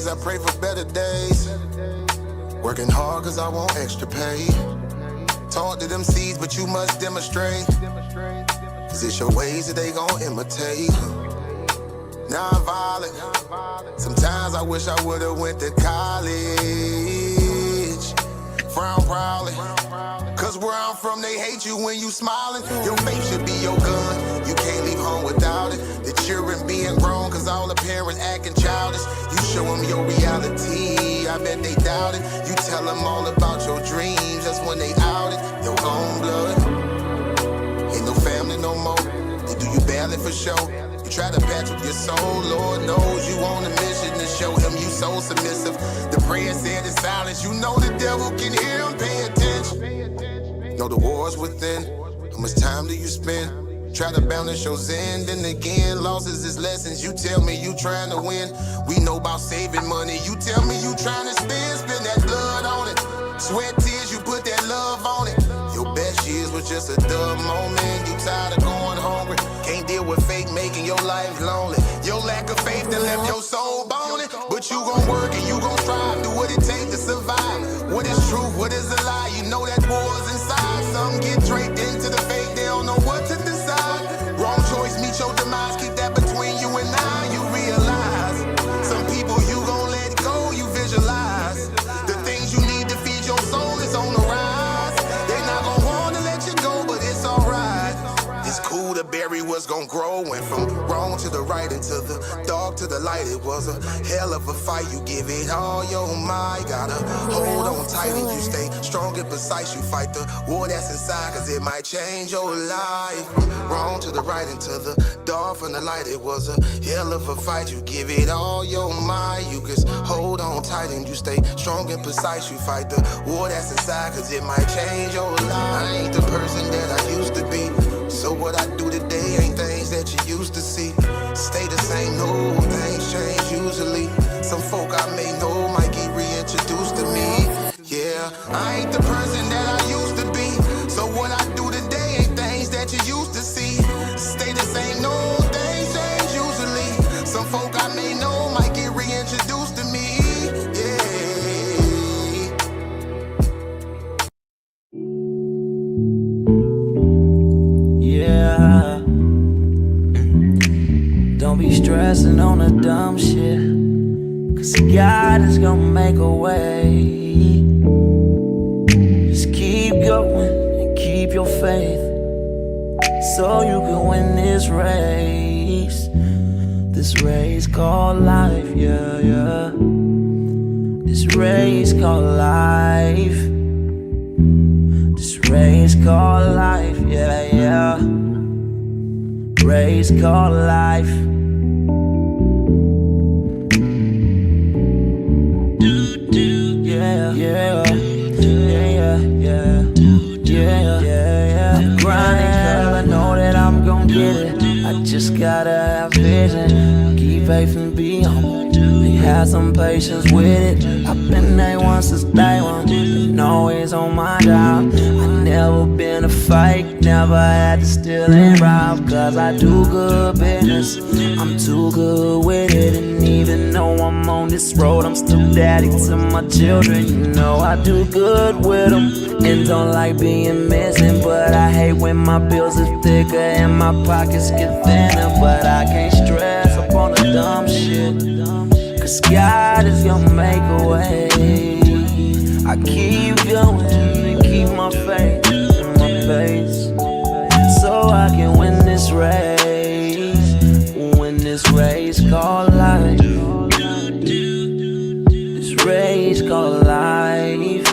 days, I pray for better days. Working hard cause I want extra pay. Talk to them seeds, but you must demonstrate. Cause it's your ways that they gon' imitate. Non-violent. Sometimes I wish I would've went to college. Frown proudly. Cause where I'm from, they hate you when you smiling. Your faith should be your gun. You can't leave home without it. The children being grown, cause all the parents acting childish. You show them your reality, I bet they doubt it. You tell them all about your dreams, that's when they out it. Your own blood, ain't no family no more. They do you badly for show. You try to patch up your soul, Lord knows you on a mission to show him you so submissive. The prayer said in silence, you know the devil can hear him, pay attention. Know the war's within, how much time do you spend? Try to balance your zen, then again, losses is lessons. You tell me you trying to win, we know about saving money. You tell me you trying to spend that blood on it. Sweat, tears, you put that love on it. Your best years was just a dumb moment. You tired of going hungry, can't deal with fake making your life lonely. Your lack of faith that left your soul boning. But you gon' work and you gon' strive, do what it takes to survive. What is truth, what is a lie? You know that war's inside. Some get draped into the fake, they don't know what to decide. Wrong choice, meet your demise, keep that between you and I. You realize, some people you gon' let go, you visualize. The things you need to feed your soul is on the rise. They not gon' wanna let you go, but it's alright. It's cool to bury what's gon' grow. Went from wrong to the right and to the dark to the light. It was a hell of a fight. You give it all your might. Gotta hold on tight and you stay strong and precise. You fight the war that's inside, cause it might change your life. Wrong to the right and to the dark from the light. It was a hell of a fight. You give it all your might. You just hold on tight and you stay strong and precise. You fight the war that's inside, cause it might change your life. I ain't the person that I used to be. So what I do today ain't things that you used to see. Stay the same, no, things change usually. Some folk I may know might get reintroduced to me. Yeah, I ain't the person that I used to be. So what I do today ain't things that you used to see. Stay the same, no, things change usually. Some folk I may know might get reintroduced to me. Don't be stressing on the dumb shit, cause God is gonna make a way. Just keep going and keep your faith, so you can win this race. This race called life, yeah, yeah. This race called life. This race called life, yeah, yeah. Race called life. Yeah, yeah, yeah, yeah, yeah. I'm grinding 'cause I know that I'm gon' get it. I just gotta have vision, keep faith and be humble, and have some patience with it. I've been A1 since day one, and always on my job. I never been a fake, never had to steal and rob, cause I do good business, I'm too good with it. And even though I'm on this road, I'm still daddy to my children. You know I do good with them, and don't like being missing. But I hate when my bills are thicker and my pockets get thinner. But I can't stress up on the dumb shit, cause God is gonna make a way. I keep going and keep my faith in my pace, so I can win this race. Win this race called life. This race called life.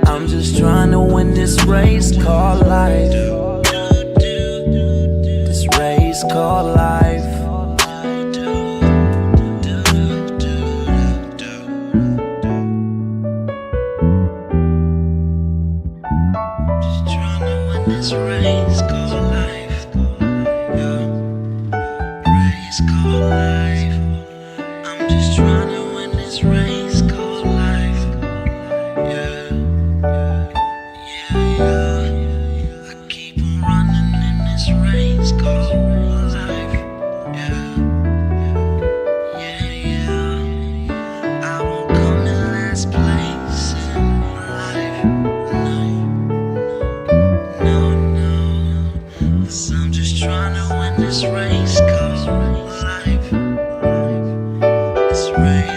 I'm just trying to win this race called life. This race called life. This race called life, yeah. Race called life. I'm just trying to win this race called life, yeah, yeah, yeah. I keep on running in this race called life, yeah, yeah, yeah. I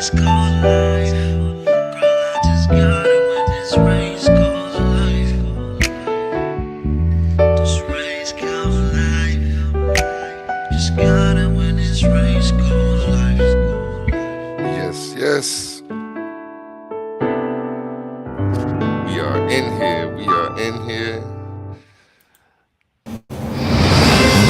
race called life. Girl, I just gotta win this race called life. This race called life. Just gotta win this race called life. Yes, yes. We are in here. We are in here.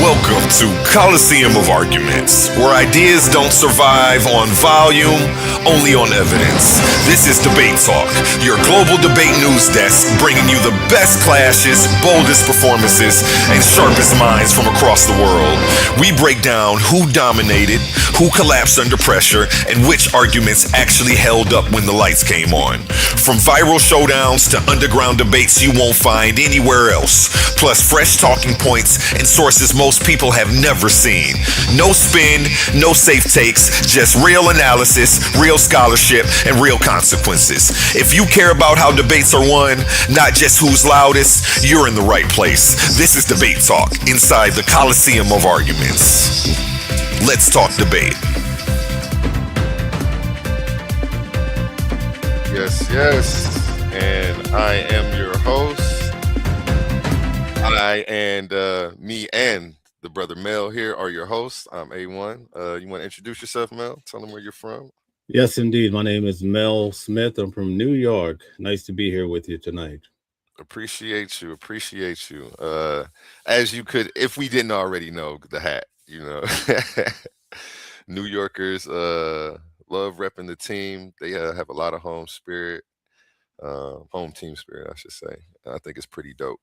Welcome to Coliseum of Arguments, where ideas don't survive on volume, only on evidence. This is Debate Talk, your global debate news desk, bringing you the best clashes, boldest performances, and sharpest minds from across the world. We break down who dominated, who collapsed under pressure, and which arguments actually held up when the lights came on. From viral showdowns to underground debates you won't find anywhere else, plus fresh talking points and sources most people have never seen. No spin, no safe takes, just real analysis, real scholarship, and real consequences. If you care about how debates are won, not just who's loudest, you're in the right place. This is Debate Talk, inside the Coliseum of Arguments. Let's talk debate. Yes, yes. And I am your host. Me and the brother Mel here are your hosts. I'm A1. You want to introduce yourself, Mel? Tell them where you're from. Yes, indeed. My name is Mel Smith. I'm from New York. Nice to be here with you tonight. Appreciate you. Appreciate you. As you could, if we didn't already know, the hat, New Yorkers love repping the team. They have a lot of home spirit, home team spirit, I should say. I think it's pretty dope.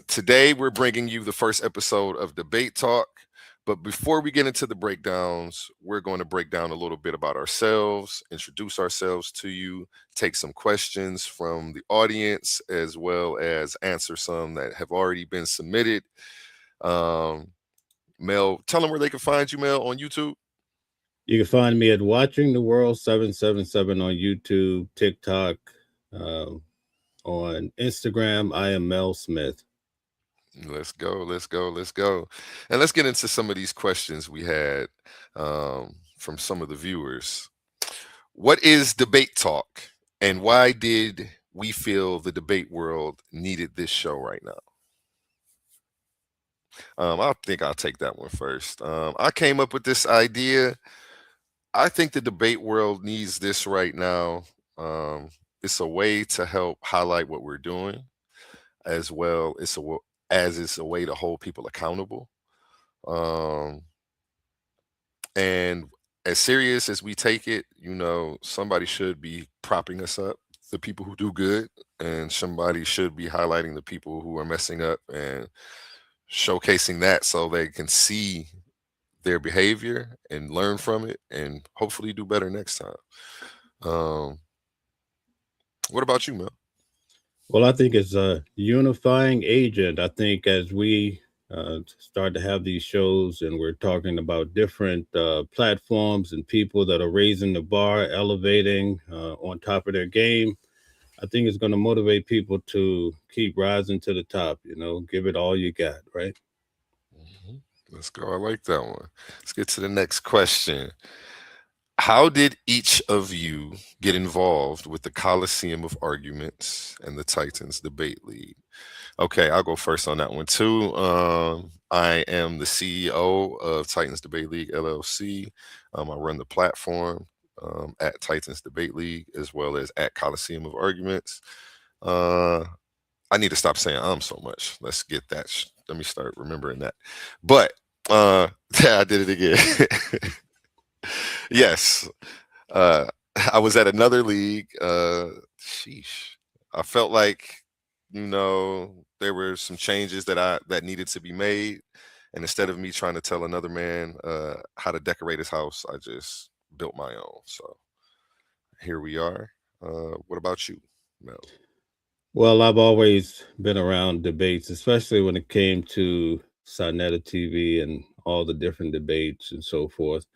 Today, we're bringing you the first episode of Debate Talk. But before we get into the breakdowns, we're going to break down a little bit about ourselves, introduce ourselves to you, take some questions from the audience, as well as answer some that have already been submitted. Mel, tell them where they can find you, Mel, on YouTube. You can find me at Watching the World 777 on YouTube, TikTok, on Instagram. I am Mel Smith. Let's go. And let's get into some of these questions we had from some of the viewers. What is Debate Talk, and why did we feel the debate world needed this show right now? I think I'll take that one first. I came up with this idea. I think the debate world needs this right now. It's a way to help highlight what we're doing, as well as it's a way to hold people accountable. And as serious as we take it, somebody should be propping us up, the people who do good, and somebody should be highlighting the people who are messing up and showcasing that so they can see their behavior and learn from it and hopefully do better next time. What about you, Mel? Well, I think it's a unifying agent. I think as we start to have these shows and we're talking about different platforms and people that are raising the bar, elevating on top of their game, I think it's going to motivate people to keep rising to the top, give it all you got, right? Mm-hmm. Let's go. I like that one. Let's get to the next question. How did each of you get involved with the Coliseum of Arguments and the Titans Debate League? Okay, I'll go first on that one too. I am the CEO of Titans Debate League, LLC. I run the platform at Titans Debate League, as well as at Coliseum of Arguments. I need to stop saying so much. Let's get that. Let me start remembering that. But yeah, I did it again. Yes. I was at another league. Sheesh. I felt like, there were some changes that needed to be made. And instead of me trying to tell another man how to decorate his house, I just built my own. So here we are. What about you, Mel? Well, I've always been around debates, especially when it came to Sonetta TV and all the different debates and so forth.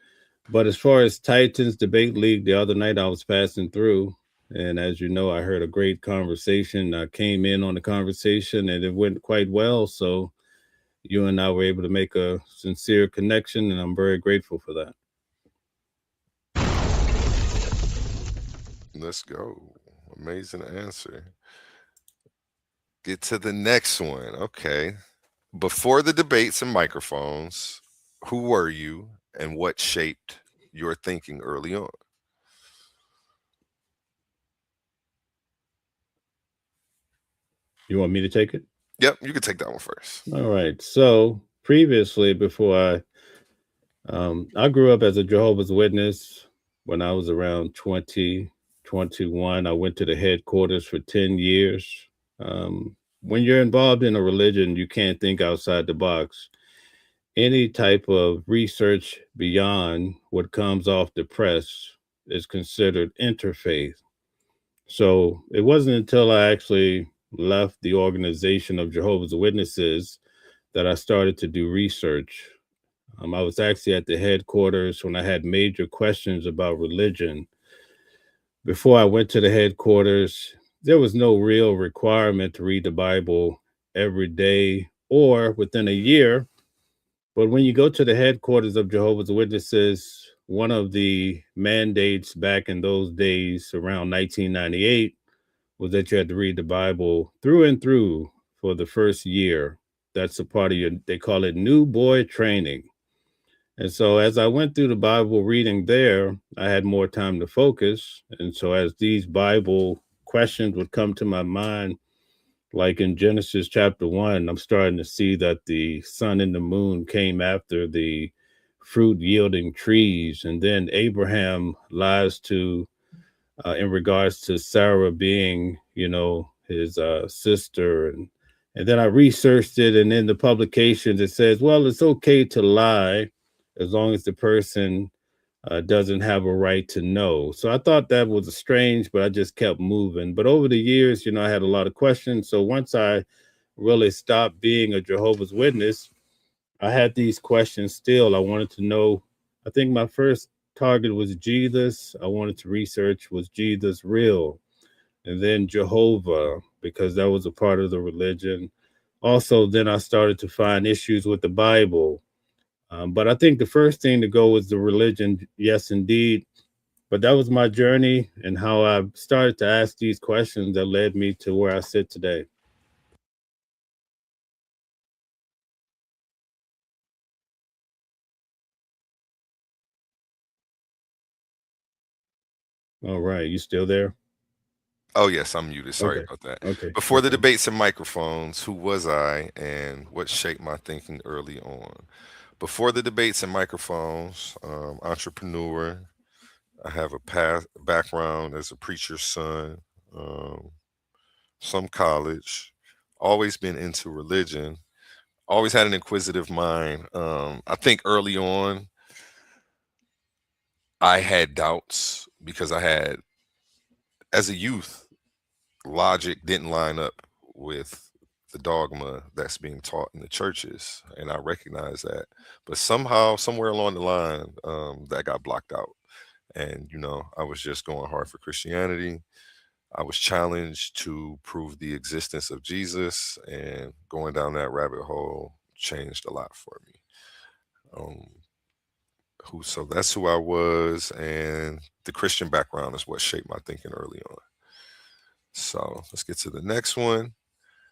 But as far as Titans Debate League, the other night I was passing through, and as you know, I heard a great conversation. I came in on the conversation, and it went quite well. So you and I were able to make a sincere connection, and I'm very grateful for that. Let's go. Amazing answer. Get to the next one. Okay. Before the debates and microphones, who were you and what shaped your thinking early on? You want me to take it? Yep, you can take that one first. All right. So previously, before I grew up as a Jehovah's Witness when I was around 20, 21. I went to the headquarters for 10 years. When you're involved in a religion, you can't think outside the box. Any type of research beyond what comes off the press is considered interfaith. So it wasn't until I actually left the organization of Jehovah's Witnesses that I started to do research. I was actually at the headquarters when I had major questions about religion. Before I went to the headquarters, there was no real requirement to read the Bible every day or within a year. But when you go to the headquarters of Jehovah's Witnesses, one of the mandates back in those days, around 1998, was that you had to read the Bible through and through for the first year. That's a part of your, they call it new boy training. And so as I went through the Bible reading there, I had more time to focus. And so as these Bible questions would come to my mind, like in Genesis chapter 1, I'm starting to see that the sun and the moon came after the fruit yielding trees. And then Abraham lies to, in regards to Sarah being, his sister. And then I researched it. And in the publications, it says, well, it's okay to lie as long as the person doesn't have a right to know. So I thought that was strange, but I just kept moving. But over the years, I had a lot of questions. So once I really stopped being a Jehovah's Witness, I had these questions still. I wanted to know, I think my first target was Jesus. I wanted to research, was Jesus real? And then Jehovah, because that was a part of the religion. Also, then I started to find issues with the Bible. But I think the first thing to go was the religion. Yes, indeed. But that was my journey and how I started to ask these questions that led me to where I sit today. All right. You still there? Oh, yes, I'm muted. Sorry Okay. about that. Okay. Before No the problem. debates and microphones, who was I and what shaped my thinking early on? Before the debates and microphones, entrepreneur. I have a past background as a preacher's son, um, some college, always been into religion, always had an inquisitive mind. I think early on, I had doubts because I had, as a youth, logic didn't line up with the dogma that's being taught in the churches, and I recognize that. But somehow, somewhere along the line, that got blocked out, and I was just going hard for Christianity. I was challenged to prove the existence of Jesus, and going down that rabbit hole changed a lot for me. Um, so that's who I was, and the Christian background is what shaped my thinking early on. So let's get to the next one.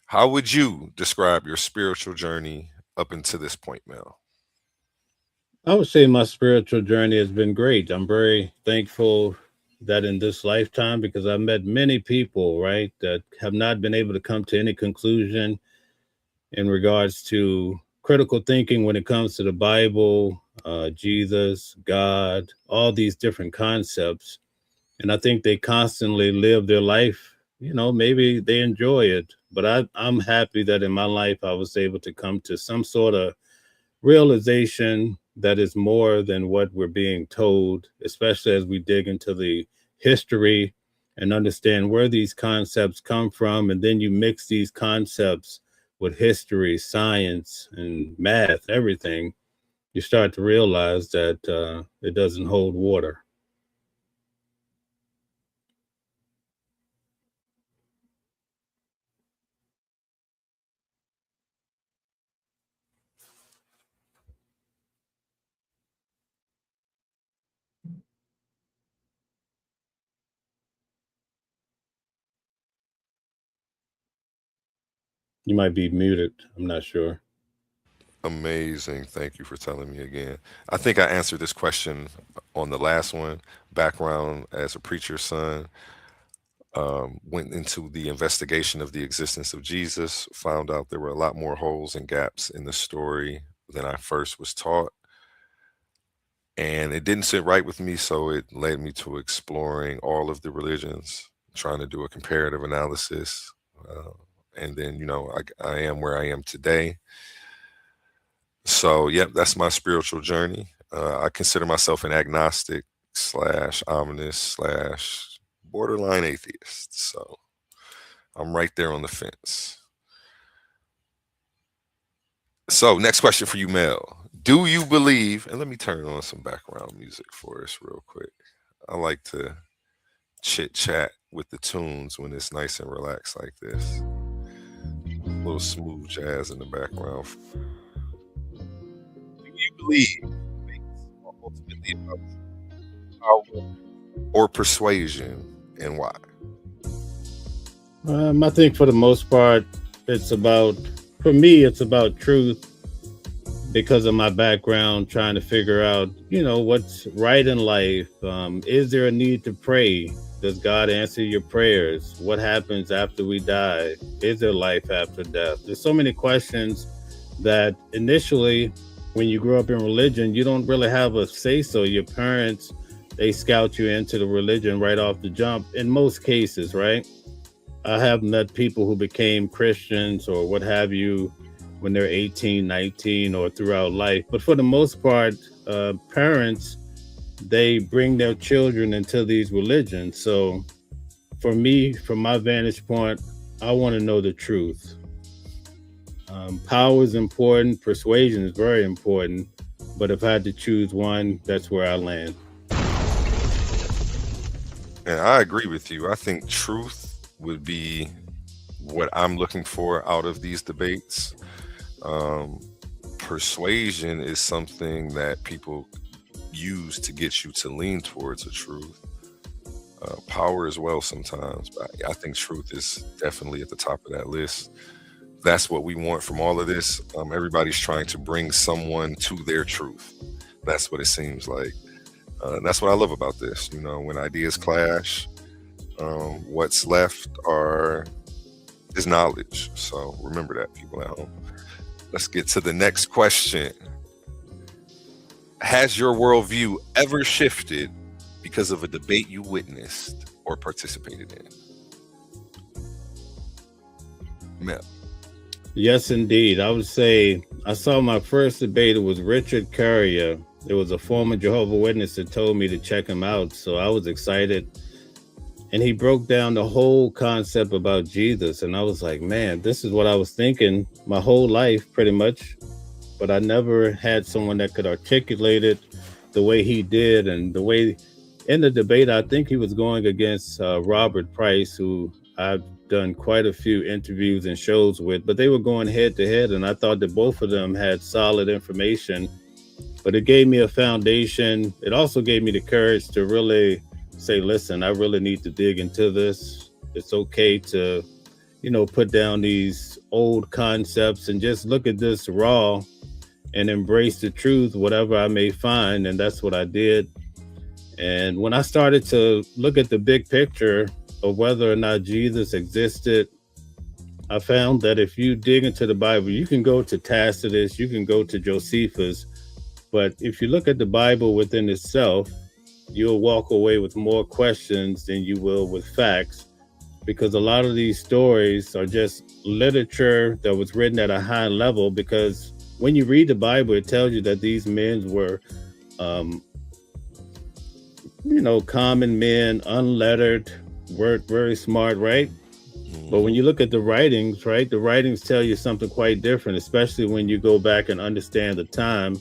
How would you describe your spiritual journey up until this point, Mel? I would say my spiritual journey has been great. I'm very thankful that in this lifetime, because I've met many people, right, that have not been able to come to any conclusion in regards to critical thinking when it comes to the Bible, Jesus, God, all these different concepts. And I think they constantly live their life. Maybe they enjoy it, but I'm happy that in my life I was able to come to some sort of realization that is more than what we're being told, especially as we dig into the history and understand where these concepts come from. And then you mix these concepts with history, science, and math, everything, you start to realize that it doesn't hold water. You might be muted. I'm not sure. Amazing. Thank you for telling me again. I think I answered this question on the last one. Background as a preacher's son, went into the investigation of the existence of Jesus, found out there were a lot more holes and gaps in the story than I first was taught. And it didn't sit right with me, so it led me to exploring all of the religions, trying to do a comparative analysis. Uh, and then, I am where I am today. So, yep, that's my spiritual journey. I consider myself an agnostic slash ominous slash borderline atheist. So I'm right there on the fence. So, next question for you, Mel. Do you believe, and let me turn on some background music for us real quick. I like to chit chat with the tunes when it's nice and relaxed like this. A little smooth jazz in the background. Do you believe debates are ultimately about power or persuasion, and why? I think for the most part, for me, it's about truth because of my background, trying to figure out, what's right in life. Is there a need to pray? Does God answer your prayers? What happens after we die? Is there life after death? There's so many questions that initially, when you grow up in religion, you don't really have a say so. Your parents, they scout you into the religion right off the jump in most cases, right? I have met people who became Christians or what have you when they're 18, 19, or throughout life. But for the most part, parents, they bring their children into these religions. So for me, from my vantage point, I want to know the truth. Power is important. Persuasion is very important. But if I had to choose one, that's where I land. And I agree with you. I think truth would be what I'm looking for out of these debates. Persuasion is something that people use to get you to lean towards the truth. Power as well sometimes, but I think truth is definitely at the top of that list. That's what we want from all of this. Everybody's trying to bring someone to their truth. That's what it seems like. That's what I love about this. When ideas clash, what's left is knowledge. So remember that, people at home. Let's get to the next question. Has your worldview ever shifted because of a debate you witnessed or participated in? Mel. Yes, indeed. I would say I saw my first debate. It was Richard Courier. It was a former Jehovah's Witness that told me to check him out. So I was excited. And he broke down the whole concept about Jesus. And I was like, man, this is what I was thinking my whole life, pretty much. But I never had someone that could articulate it the way he did. And the way in the debate, I think he was going against Robert Price, who I've done quite a few interviews and shows with, but they were going head to head. And I thought that both of them had solid information, but it gave me a foundation. It also gave me the courage to really say, listen, I really need to dig into this. It's okay to, put down these old concepts and just look at this raw and embrace the truth, whatever I may find. And that's what I did. And when I started to look at the big picture of whether or not Jesus existed, I found that if you dig into the Bible, you can go to Tacitus, you can go to Josephus, but if you look at the Bible within itself, you'll walk away with more questions than you will with facts, because a lot of these stories are just literature that was written at a high level, because when you read the Bible, it tells you that these men were, common men, unlettered, weren't very smart, right? But when you look at the writings, right, the writings tell you something quite different, especially when you go back and understand the time.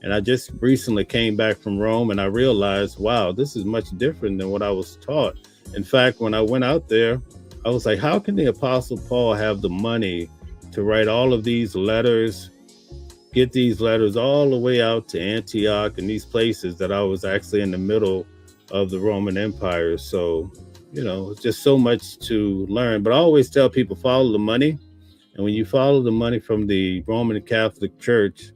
And I just recently came back from Rome and I realized, wow, this is much different than what I was taught. In fact, when I went out there, I was like, how can the Apostle Paul have the money to write all of these letters, get these letters all the way out to Antioch and these places that I was actually in the middle of the Roman Empire? So, it's just so much to learn. But I always tell people, follow the money. And And when you follow the money from the Roman Catholic Church,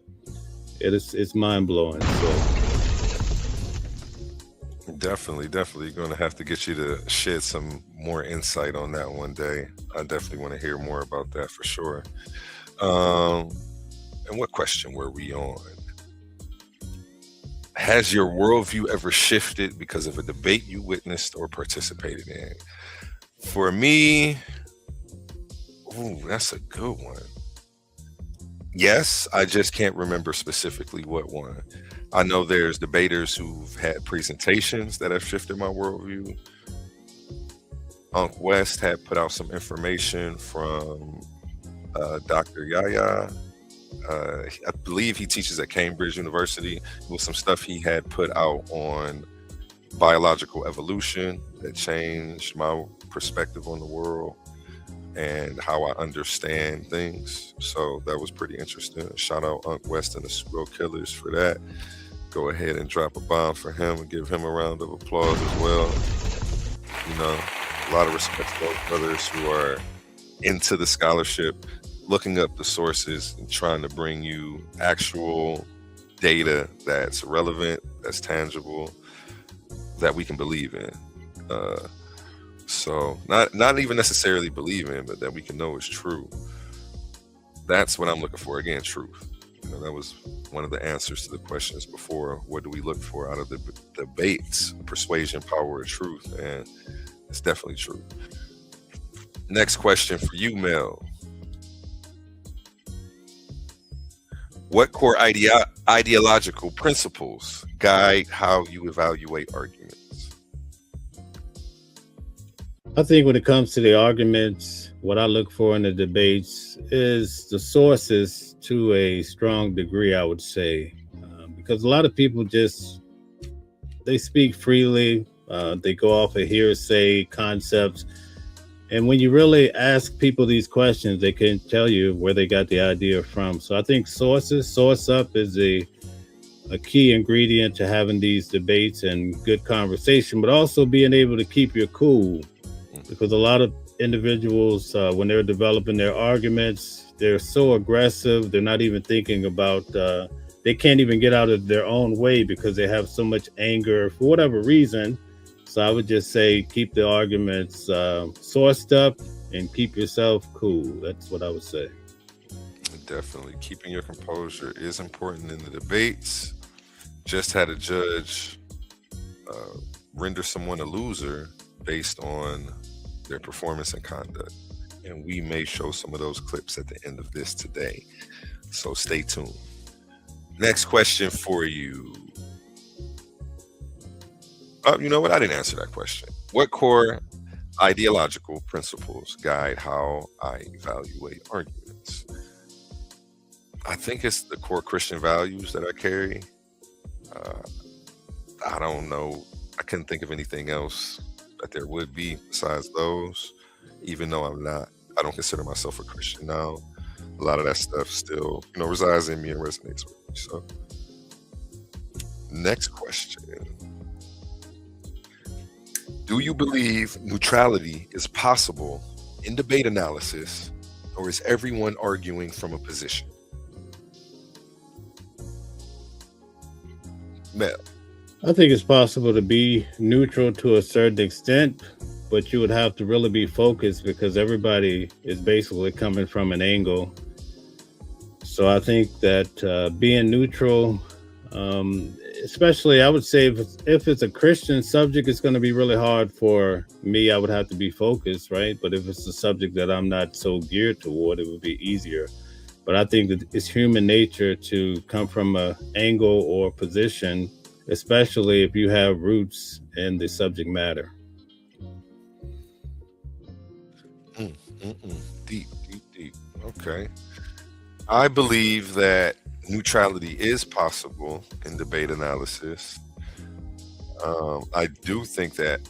it's mind blowing. So Definitely going to have to get you to shed some more insight on that one day. I definitely want to hear more about that for sure. And what question were we on? Has your worldview ever shifted because of a debate you witnessed or participated in? For me, that's a good one. Yes, I just can't remember specifically what one. I know there's debaters who've had presentations that have shifted my worldview. Unc West had put out some information from Dr. Yaya. I believe he teaches at Cambridge University. With some stuff he had put out on biological evolution that changed my perspective on the world and how I understand things. So that was pretty interesting. Shout out Unc West and the Pseudo Killers for that. Go ahead and drop a bomb for him and give him a round of applause as well. You know, a lot of respect to those brothers who are into the scholarship, looking up the sources and trying to bring you actual data that's relevant, that's tangible, that we can believe in. So not even necessarily believe in, but that we can know is true. That's what I'm looking for. Again, truth. You know, that was one of the answers to the questions before. What do we look for out of the debates? Persuasion, power, or truth? And it's definitely true. Next question for you, Mel. What core ideological principles guide how you evaluate arguments? I think when it comes to the arguments, what I look for in the debates is the sources to a strong degree, I would say, because a lot of people they speak freely. They go off of hearsay concepts. And when you really ask people these questions, they can tell you where they got the idea from. So I think source up is a key ingredient to having these debates and good conversation, but also being able to keep your cool. Because a lot of individuals, when they're developing their arguments, they're so aggressive. They're not even thinking about, they can't even get out of their own way because they have so much anger for whatever reason. So I would just say keep the arguments sourced up and keep yourself cool. That's what I would say. Definitely. Keeping your composure is important in the debates. Just had a judge render someone a loser based on their performance and conduct. And we may show some of those clips at the end of this today. So stay tuned. Next question for you. You know what? I didn't answer that question. What core ideological principles guide how I evaluate arguments? I think it's the core Christian values that I carry. I don't know. I couldn't think of anything else that there would be besides those, even though I don't consider myself a Christian now. A lot of that stuff still, resides in me and resonates with me. So, next question. Do you believe neutrality is possible in debate analysis, or is everyone arguing from a position? Mel. I think it's possible to be neutral to a certain extent, but you would have to really be focused because everybody is basically coming from an angle. So I think that being neutral, especially I would say if it's a Christian subject, it's going to be really hard for me. I would have to be focused, right? But if it's a subject that I'm not so geared toward, it would be easier. But I think that it's human nature to come from an angle or position, especially if you have roots in the subject matter. Deep. Okay. I believe that neutrality is possible in debate analysis. I don't think that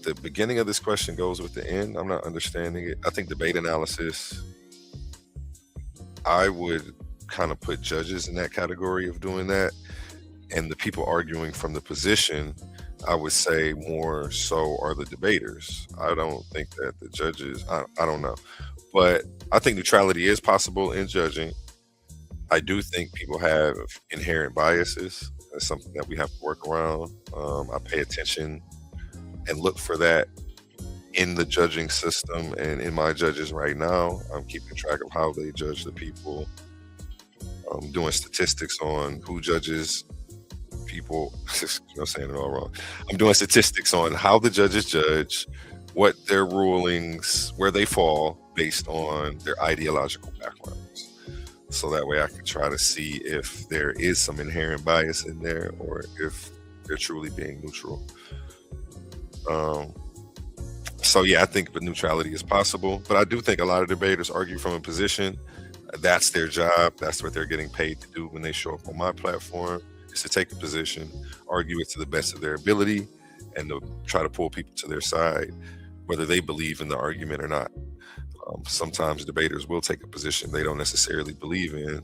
the beginning of this question goes with the end. I'm not understanding it. I think debate analysis, I would kind of put judges in that category of doing that. And the people arguing from the position, I would say more so are the debaters. I don't think that the judges, I don't know. But I think neutrality is possible in judging. I do think people have inherent biases. That's something that we have to work around. I pay attention and look for that in the judging system and in my judges right now. I'm keeping track of how they judge the people. I'm doing statistics on who judges people. I'm saying it all wrong. I'm doing statistics on how the judges judge, what their rulings, where they fall based on their ideological backgrounds. So that way I can try to see if there is some inherent bias in there or if they're truly being neutral. So yeah, I think the neutrality is possible, but I do think a lot of debaters argue from a position. That's their job. That's what they're getting paid to do when they show up on my platform, is to take a position, argue it to the best of their ability, and to try to pull people to their side, whether they believe in the argument or not. Sometimes debaters will take a position they don't necessarily believe in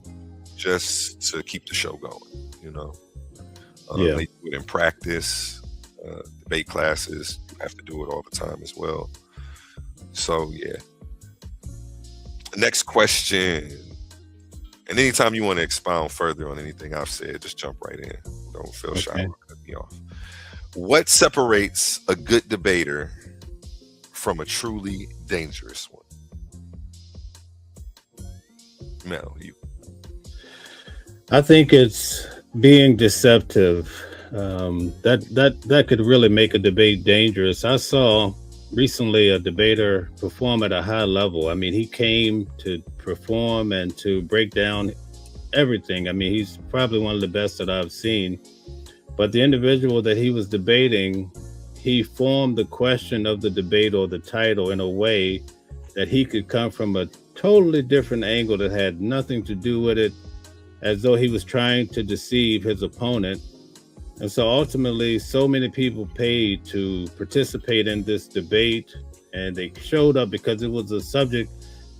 just to keep the show going, you know. They do it in practice, debate classes. You have to do it all the time as well. So, yeah. Next question. And anytime you want to expound further on anything I've said, just jump right in. Don't feel shy or cut me off. What separates a good debater from a truly dangerous one? Mel, you. I think it's being deceptive. That could really make a debate dangerous. I saw recently a debater perform at a high level. I mean, he came to perform and to break down everything. I mean, he's probably one of the best that I've seen. But the individual that he was debating, he formed the question of the debate or the title in a way that he could come from a totally different angle that had nothing to do with it, as though he was trying to deceive his opponent. And so ultimately, so many people paid to participate in this debate, and they showed up because it was a subject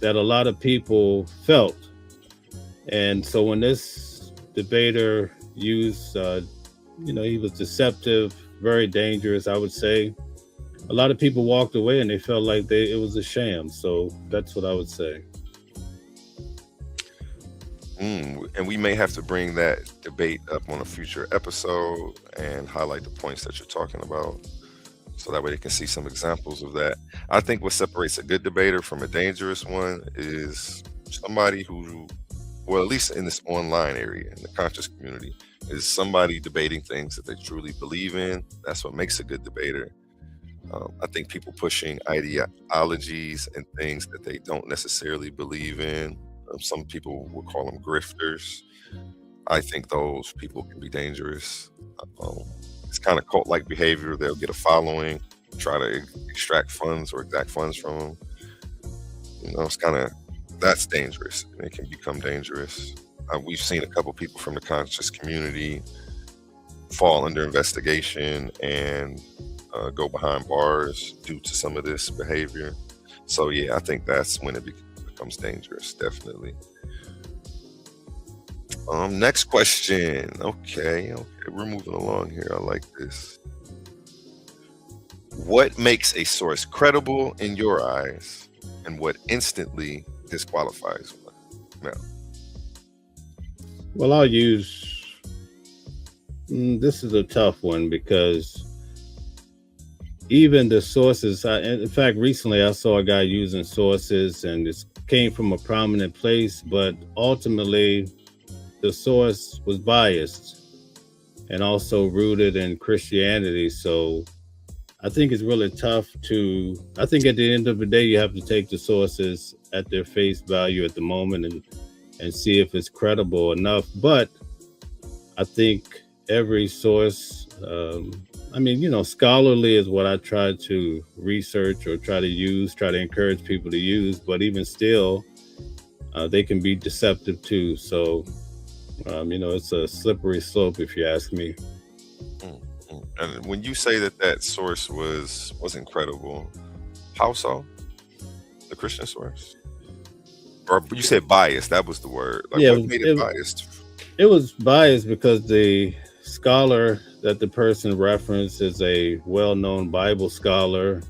that a lot of people felt. And so when this debater used, he was deceptive, very dangerous, I would say. A lot of people walked away and they felt like it was a sham. So that's what I would say. And we may have to bring that debate up on a future episode and highlight the points that you're talking about, so that way they can see some examples of that. I think what separates a good debater from a dangerous one is somebody who, well, at least in this online area, in the conscious community, is somebody debating things that they truly believe in. That's what makes a good debater. I think people pushing ideologies and things that they don't necessarily believe in. Some people would call them grifters. I think those people can be dangerous. It's kind of cult-like behavior. They'll get a following, try to extract funds or exact funds from them. It's kind of, that's dangerous. And it can become dangerous. We've seen a couple people from the conscious community fall under investigation and go behind bars due to some of this behavior. So yeah, I think that's when it becomes dangerous, definitely. Next question. Okay, we're moving along here. I like this. What makes a source credible in your eyes, and what instantly disqualifies one? Now, well, I'll use, this is a tough one, because even the sources, in fact, recently I saw a guy using sources and it came from a prominent place, but ultimately the source was biased and also rooted in Christianity. So I think it's really tough I think at the end of the day, you have to take the sources at their face value at the moment and see if it's credible enough. But I think every source, scholarly is what I try to research or try to encourage people to use, but even still, they can be deceptive too. So, it's a slippery slope, if you ask me. And when you say that source wasn't credible, how so? The Christian source? Or you said biased, that was the word. Like, what made it biased? It was biased because the scholar that the person referenced is a well-known Bible scholar,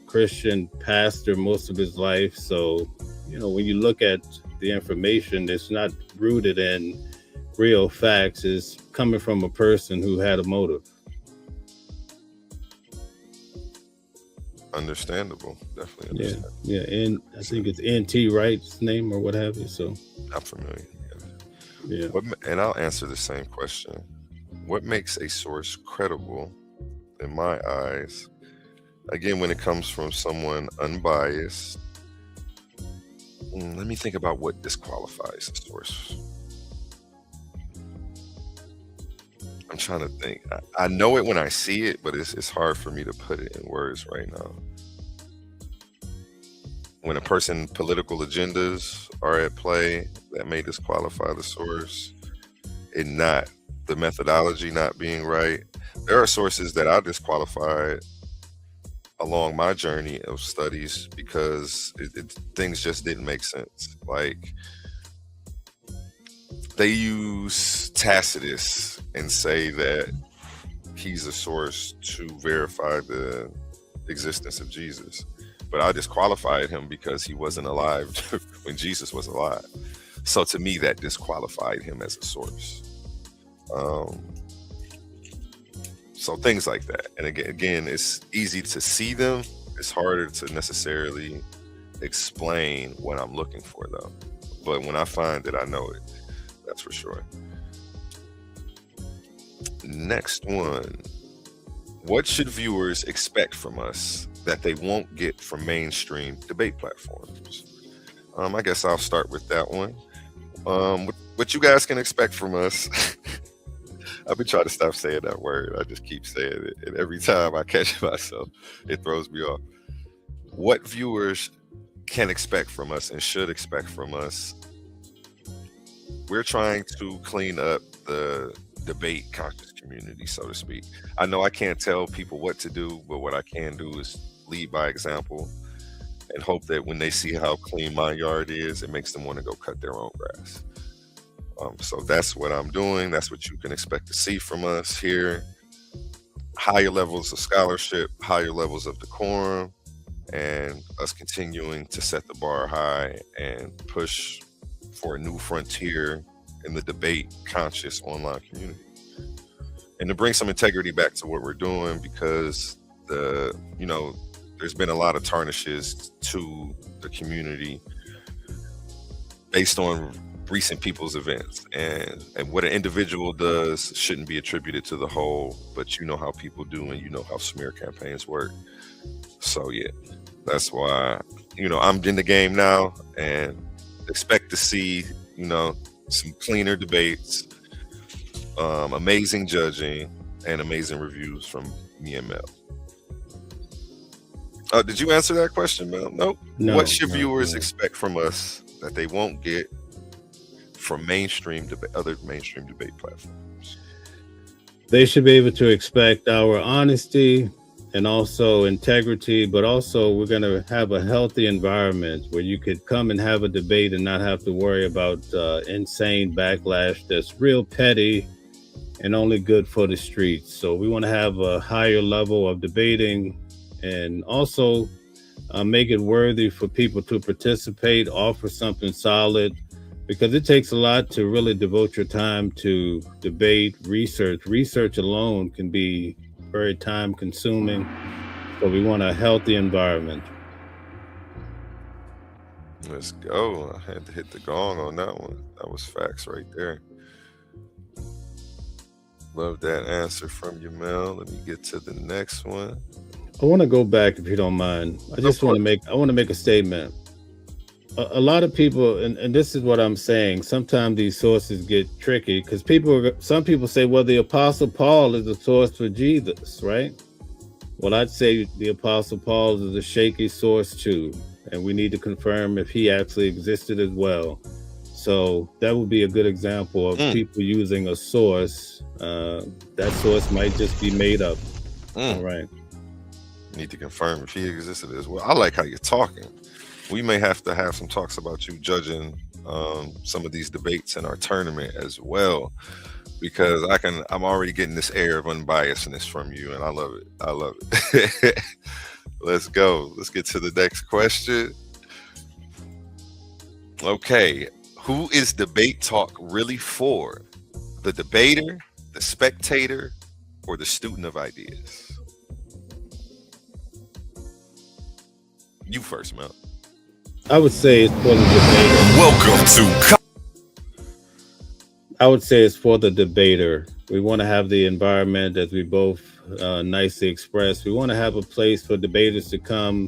Christian pastor most of his life. So, when you look at the information, it's not rooted in real facts. It's coming from a person who had a motive. Understandable. Definitely understandable. Yeah. And I think it's N.T. Wright's name or what have you. So I'm familiar. yeah. And I'll answer the same question. What makes a source credible in my eyes? Again, when it comes from someone unbiased, let me think about what disqualifies a source. I'm trying to think. I know it when I see it, but it's hard for me to put it in words right now. When a person, political agendas are at play, that may disqualify the source. And not the methodology not being right. There are sources that I disqualified along my journey of studies because things just didn't make sense. Like, they use Tacitus and say that he's a source to verify the existence of Jesus. But I disqualified him because he wasn't alive when Jesus was alive. So to me, that disqualified him as a source. So things like that. And again, it's easy to see them. It's harder to necessarily explain what I'm looking for, though. But when I find it, I know it. That's for sure. Next one. What should viewers expect from us that they won't get from mainstream debate platforms? I guess I'll start with that one. What you guys can expect from us. I've been trying to stop saying that word. I just keep saying it. And every time I catch myself, it throws me off. What viewers can expect from us and should expect from us. We're trying to clean up the debate conscious community, so to speak. I know I can't tell people what to do, but what I can do is lead by example and hope that when they see how clean my yard is, it makes them want to go cut their own grass. So that's what I'm doing. That's what you can expect to see from us here. Higher levels of scholarship, higher levels of decorum, and us continuing to set the bar high and push for a new frontier in the debate conscious online community. And to bring some integrity back to what we're doing, because there's been a lot of tarnishes to the community based on recent people's events, and what an individual does shouldn't be attributed to the whole, but you know how people do, and you know how smear campaigns work. So yeah, that's why I'm in the game now, and expect to see some cleaner debates, amazing judging, and amazing reviews from me and Mel. Did you answer that question, Mel? Nope. No, what should viewers expect from us that they won't get from other mainstream debate platforms? They should be able to expect our honesty and also integrity, but also we're going to have a healthy environment where you could come and have a debate and not have to worry about insane backlash that's real petty and only good for the streets. So we want to have a higher level of debating and also make it worthy for people to participate, offer something solid, because it takes a lot to really devote your time to debate, research. Research alone can be very time consuming. So we want a healthy environment. Let's go. I had to hit the gong on that one. That was facts right there. Love that answer from you, Mel. Let me get to the next one. I want to go back, if you don't mind. I want to make a statement. A lot of people, and this is what I'm saying, sometimes these sources get tricky because some people say, well, the Apostle Paul is the source for Jesus, right? Well, I'd say the Apostle Paul is a shaky source too, and we need to confirm if he actually existed as well. So that would be a good example of people using a source. That source might just be made up. All right. Need to confirm if he existed as well. I like how you're talking. We may have to have some talks about you judging some of these debates in our tournament as well, because I'm already getting this air of unbiasedness from you, and I love it. Let's go. Let's get to the next question. Okay. Who is debate talk really for? The debater, the spectator, or the student of ideas? You first, Mel. I would say it's for the debater. Welcome to I would say it's for the debater. We want to have the environment, as we both nicely expressed. We want to have a place for debaters to come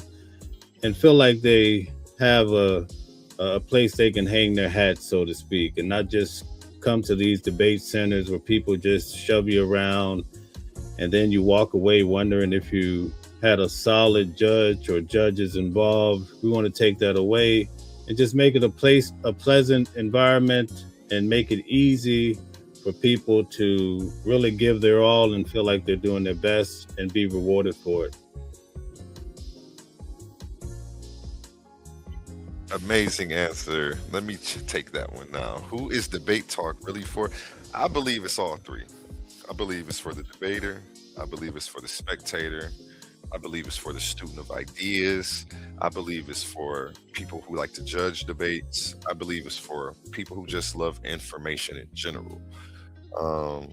and feel like they have a place they can hang their hat, so to speak, and not just come to these debate centers where people just shove you around and then you walk away wondering if you had a solid judge or judges involved. We want to take that away and just make it a pleasant environment, and make it easy for people to really give their all and feel like they're doing their best and be rewarded for it. Amazing answer. Let me take that one now. Who is debate talk really for? I believe it's all three. I believe it's for the debater. I believe it's for the spectator. I believe it's for the student of ideas. I believe it's for people who like to judge debates. I believe it's for people who just love information in general. Um,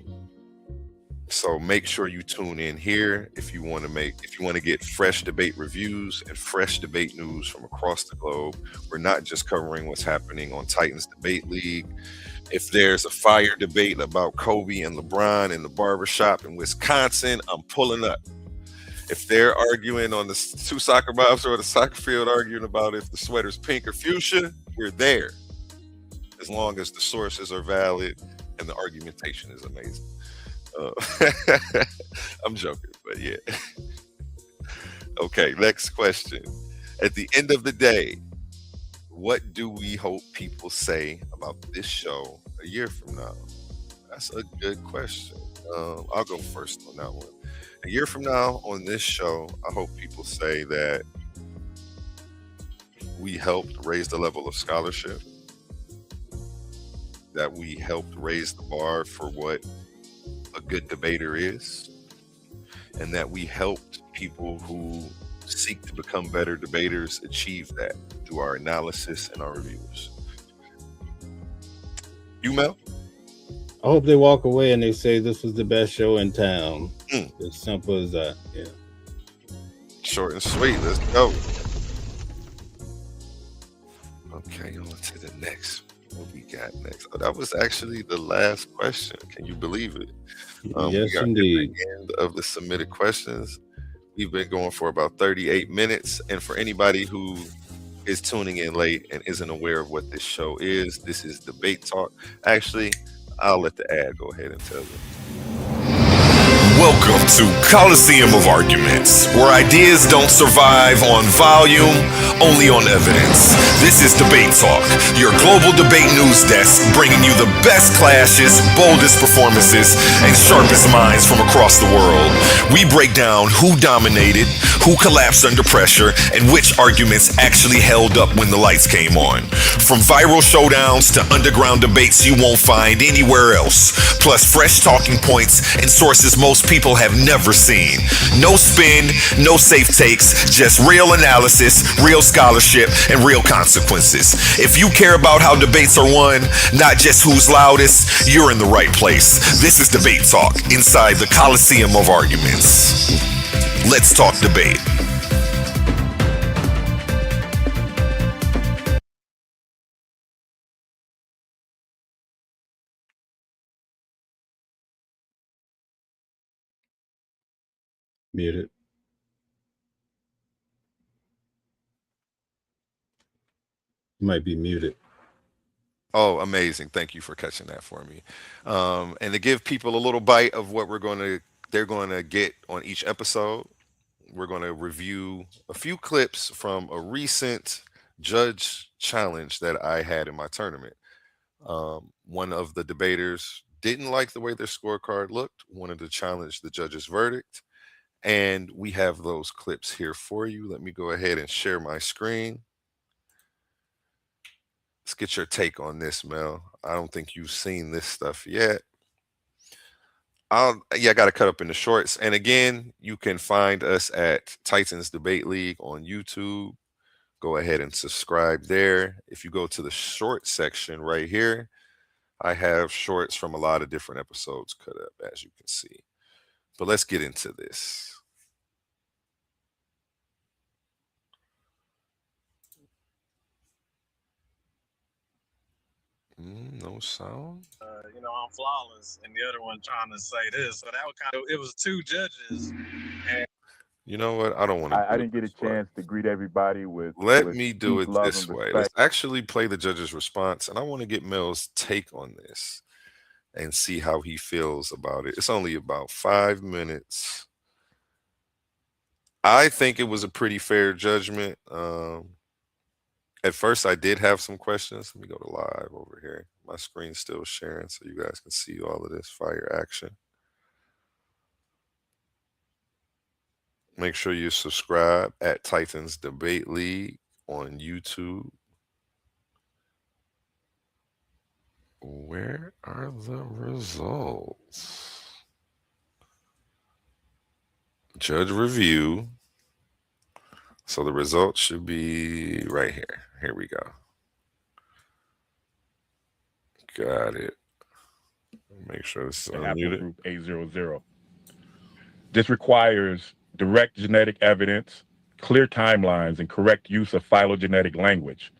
so make sure you tune in here if you want to get fresh debate reviews and fresh debate news from across the globe. We're not just covering what's happening on Titans Debate League. If there's a fire debate about Kobe and LeBron in the barbershop in Wisconsin, I'm pulling up. If they're arguing on the two soccer moms or the soccer field arguing about if the sweater's pink or fuchsia, we're there. As long as the sources are valid and the argumentation is amazing. I'm joking, but yeah. Okay, next question. At the end of the day, what do we hope people say about this show a year from now? That's a good question. I'll go first on that one. A year from now on this show, I hope people say that we helped raise the level of scholarship, that we helped raise the bar for what a good debater is, and that we helped people who seek to become better debaters achieve that through our analysis and our reviews. You, Mel? I hope they walk away and they say this was the best show in town. Mm. As simple as that. Yeah. Short and sweet. Let's go. Okay, on to the next. What we got next? Oh, that was actually the last question. Can you believe it? Yes, we got indeed. to the end of the submitted questions. We've been going for about 38 minutes. And for anybody who is tuning in late and isn't aware of what this show is, this is Debate Talk. Actually, I'll let the ad go ahead and tell you. Welcome to Coliseum of Arguments, where ideas don't survive on volume, only on evidence. This is Debate Talk, your global debate news desk, bringing you the best clashes, boldest performances, and sharpest minds from across the world. We break down who dominated, who collapsed under pressure, and which arguments actually held up when the lights came on. From viral showdowns to underground debates you won't find anywhere else, plus fresh talking points and sources most people have never seen. No spin, no safe takes, just real analysis, real scholarship, and real consequences. If you care about how debates are won, not just who's loudest, you're in the right place. This is Debate Talk, inside the Coliseum of Arguments. Let's talk debate. Muted. You might be muted. Oh, amazing. Thank you for catching that for me. And to give people a little bite of what they're going to get on each episode, we're going to review a few clips from a recent judge challenge that I had in my tournament. One of the debaters didn't like the way their scorecard looked, wanted to challenge the judge's verdict. And we have those clips here for you. Let me go ahead and share my screen. Let's get your take on this, Mel. I don't think you've seen this stuff yet. I got to cut up into shorts. And again, you can find us at Titans Debate League on YouTube. Go ahead and subscribe there. If you go to the short section right here, I have shorts from a lot of different episodes cut up, as you can see. But let's get into this. No sound. I'm flawless, and the other one trying to say this. So that was it was two judges. And you know what? I don't want to. I didn't get a chance to greet everybody with. Let me do peace, it love, this and way. respect. Let's actually play the judge's response, and I want to get Mel's take on this and see how he feels about it. It's only about 5 minutes. I think it was a pretty fair judgment. At first, I did have some questions. Let me go to live over here. My screen's still sharing, so you guys can see all of this fire action. Make sure you subscribe at Titans Debate League on YouTube. Where are the results? Judge review. So the results should be right here. Here we go. Got it. Make sure this is unmuted. Group 800. This requires direct genetic evidence, clear timelines, and correct use of phylogenetic language.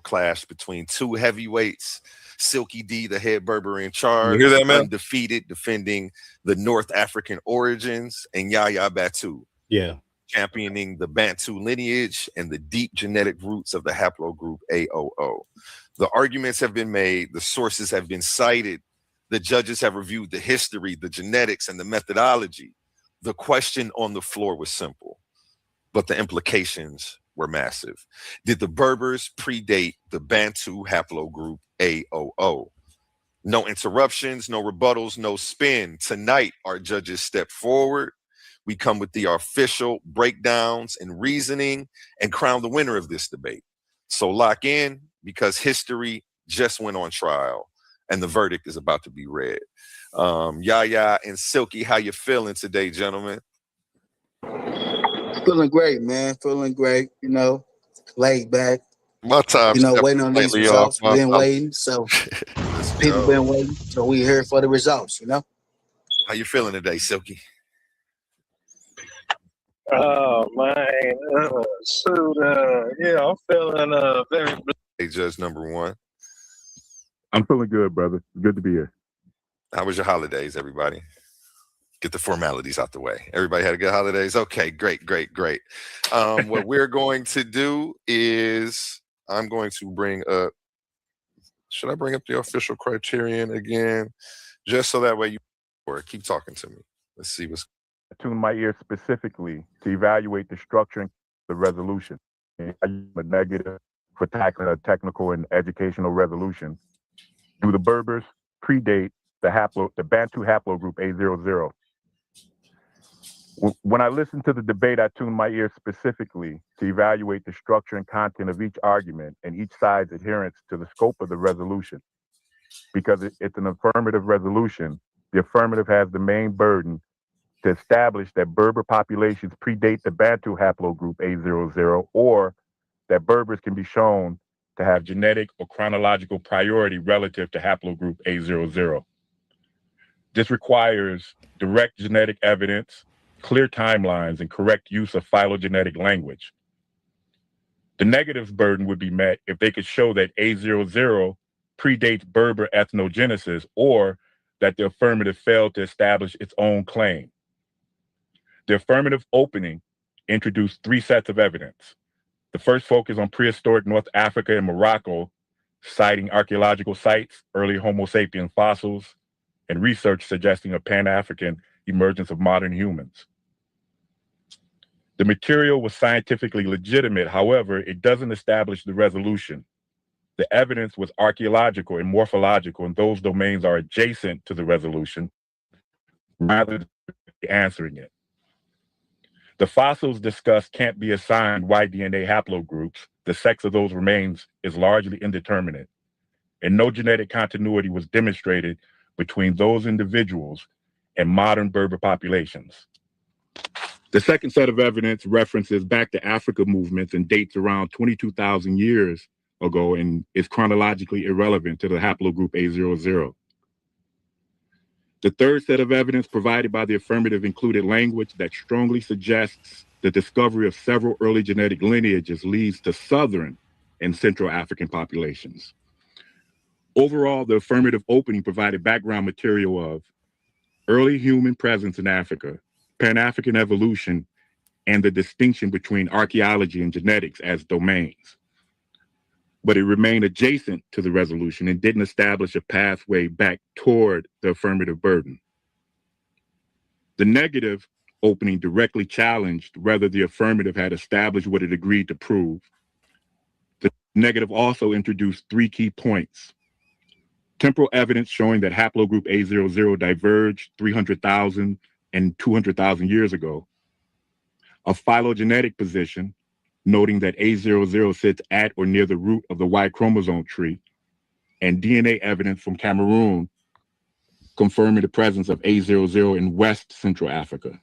Clash between two heavyweights. Silky D, the head Berber in charge, you hear that, man? Undefeated, defending the North African origins, and Yahya Batu. Yeah. Championing the Bantu lineage and the deep genetic roots of the haplogroup AOO. The arguments have been made. The sources have been cited. The judges have reviewed the history, the genetics, and the methodology. The question on the floor was simple, but the implications were massive. Did the Berbers predate the Bantu haplogroup AOO? No interruptions, no rebuttals, no spin. Tonight, our judges step forward. We come with the official breakdowns and reasoning and crown the winner of this debate. So lock in, because history just went on trial and the verdict is about to be read. Yaya and Silky, how you feeling today, gentlemen? Feeling great, man. Feeling great. Laid back. My time, waiting on these results. We've been waiting, so people been waiting. So we here for the results. How you feeling today, Silky? Oh man, I'm feeling very. Hey, Judge number one. I'm feeling good, brother. Good to be here. How was your holidays, everybody? Get the formalities out the way. Everybody had a good holidays? Okay, great. What we're going to do is I'm going to bring up, should I bring up the official criterion again? Just so that way you keep talking to me. Let's see what's. I tune my ears specifically to evaluate the structure and the resolution. A negative for tackling a technical and educational resolution. Do the Berbers predate the Bantu haplogroup A00? When I listen to the debate, I tune my ears specifically to evaluate the structure and content of each argument and each side's adherence to the scope of the resolution. Because it's an affirmative resolution, the affirmative has the main burden to establish that Berber populations predate the Bantu haplogroup A00, or that Berbers can be shown to have genetic or chronological priority relative to haplogroup A00. This requires direct genetic evidence, clear timelines, and correct use of phylogenetic language. The negative's burden would be met if they could show that A00 predates Berber ethnogenesis, or that the affirmative failed to establish its own claim. The affirmative opening introduced 3 sets of evidence. The first focused on prehistoric North Africa and Morocco, citing archaeological sites, early Homo sapien fossils, and research suggesting a Pan-African emergence of modern humans. The material was scientifically legitimate, however, it doesn't establish the resolution. The evidence was archaeological and morphological, and those domains are adjacent to the resolution, rather than answering it. The fossils discussed can't be assigned Y-DNA haplogroups. The sex of those remains is largely indeterminate, and no genetic continuity was demonstrated between those individuals and modern Berber populations. The second set of evidence references back to Africa movements and dates around 22,000 years ago and is chronologically irrelevant to the haplogroup A00. The third set of evidence provided by the affirmative included language that strongly suggests the discovery of several early genetic lineages leads to Southern and Central African populations. Overall, the affirmative opening provided background material of early human presence in Africa, Pan-African evolution, and the distinction between archaeology and genetics as domains. But it remained adjacent to the resolution and didn't establish a pathway back toward the affirmative burden. The negative opening directly challenged whether the affirmative had established what it agreed to prove. The negative also introduced three key points. Temporal evidence showing that haplogroup A00 diverged 300,000 and 200,000 years ago. A phylogenetic position, noting that A00 sits at or near the root of the Y chromosome tree, and DNA evidence from Cameroon confirming the presence of A00 in West Central Africa.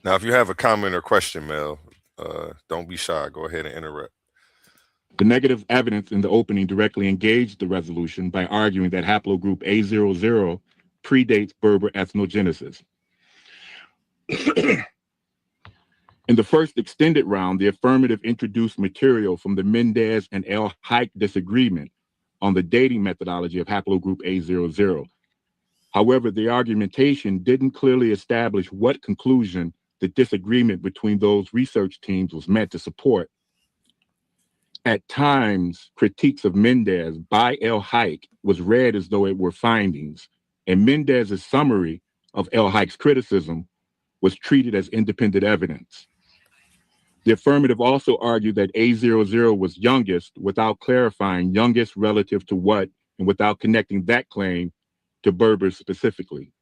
Now, if you have a comment or question, Mel, don't be shy. Go ahead and interrupt. The negative evidence in the opening directly engaged the resolution by arguing that haplogroup A00 predates Berber ethnogenesis. In the first extended round, the affirmative introduced material from the Mendez and El Haik disagreement on the dating methodology of haplogroup A00. However, the argumentation didn't clearly establish what conclusion the disagreement between those research teams was meant to support. At times, critiques of Mendez by El Haik was read as though it were findings, and Mendez's summary of El Haik's criticism was treated as independent evidence. The affirmative also argued that A00 was youngest without clarifying youngest relative to what and without connecting that claim to Berbers specifically.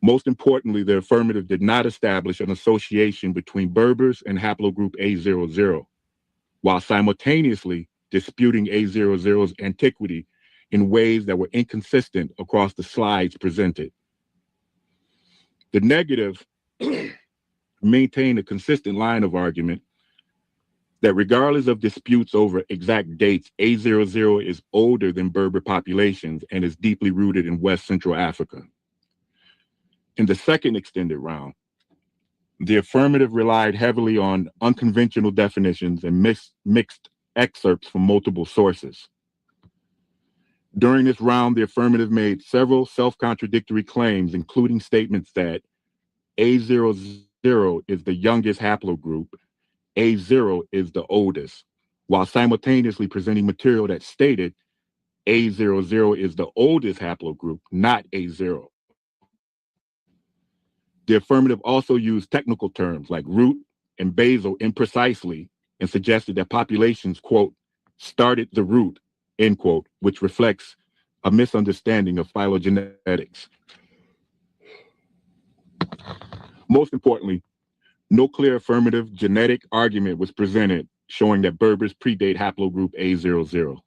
Most importantly, the affirmative did not establish an association between Berbers and haplogroup A00, while simultaneously disputing A00's antiquity in ways that were inconsistent across the slides presented. The negative maintained a consistent line of argument that regardless of disputes over exact dates, A00 is older than Berber populations and is deeply rooted in West Central Africa. In the second extended round, the affirmative relied heavily on unconventional definitions and mixed excerpts from multiple sources. During this round, the affirmative made several self-contradictory claims, including statements that A00 is the youngest haplogroup, A0 is the oldest, while simultaneously presenting material that stated A00 is the oldest haplogroup, not A0. The affirmative also used technical terms like root and basal imprecisely and suggested that populations, quote, started the root, end quote, which reflects a misunderstanding of phylogenetics. Most importantly, no clear affirmative genetic argument was presented showing that Berbers predate haplogroup A00.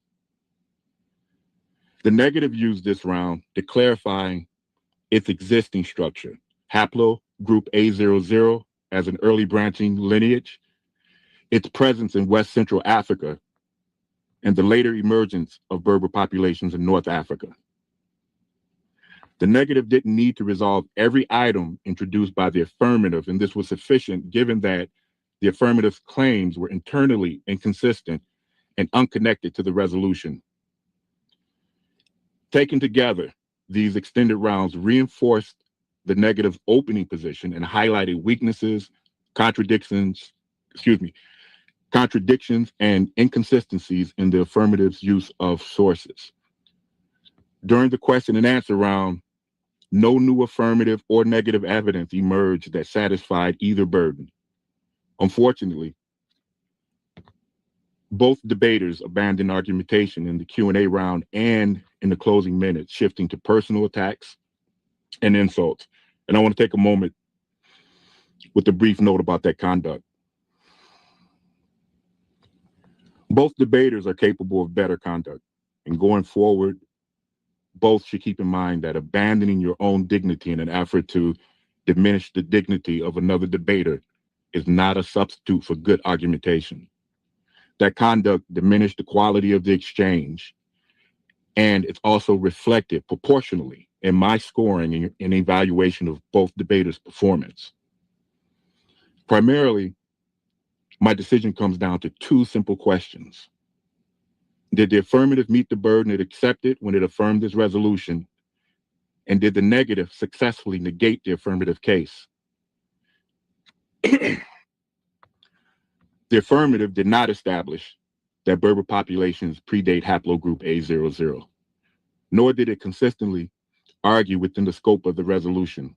The negative used this round to clarify its existing structure. Haplogroup A00 as an early branching lineage, its presence in West Central Africa, and the later emergence of Berber populations in North Africa. The negative didn't need to resolve every item introduced by the affirmative, and this was sufficient given that the affirmative's claims were internally inconsistent and unconnected to the resolution. Taken together, these extended rounds reinforced the negative's opening position and highlighted weaknesses, contradictions, and inconsistencies in the affirmative's use of sources. During the question and answer round, no new affirmative or negative evidence emerged that satisfied either burden. Unfortunately, both debaters abandoned argumentation in the Q&A round and in the closing minutes, shifting to personal attacks and insults. And I want to take a moment with a brief note about that conduct. Both debaters are capable of better conduct, and going forward, both should keep in mind that abandoning your own dignity in an effort to diminish the dignity of another debater is not a substitute for good argumentation. That conduct diminished the quality of the exchange, and it's also reflected proportionally in my scoring and evaluation of both debaters' performance. Primarily, my decision comes down to two simple questions. Did the affirmative meet the burden it accepted when it affirmed this resolution? And did the negative successfully negate the affirmative case? The affirmative did not establish that Berber populations predate haplogroup A00, nor did it consistently argue within the scope of the resolution.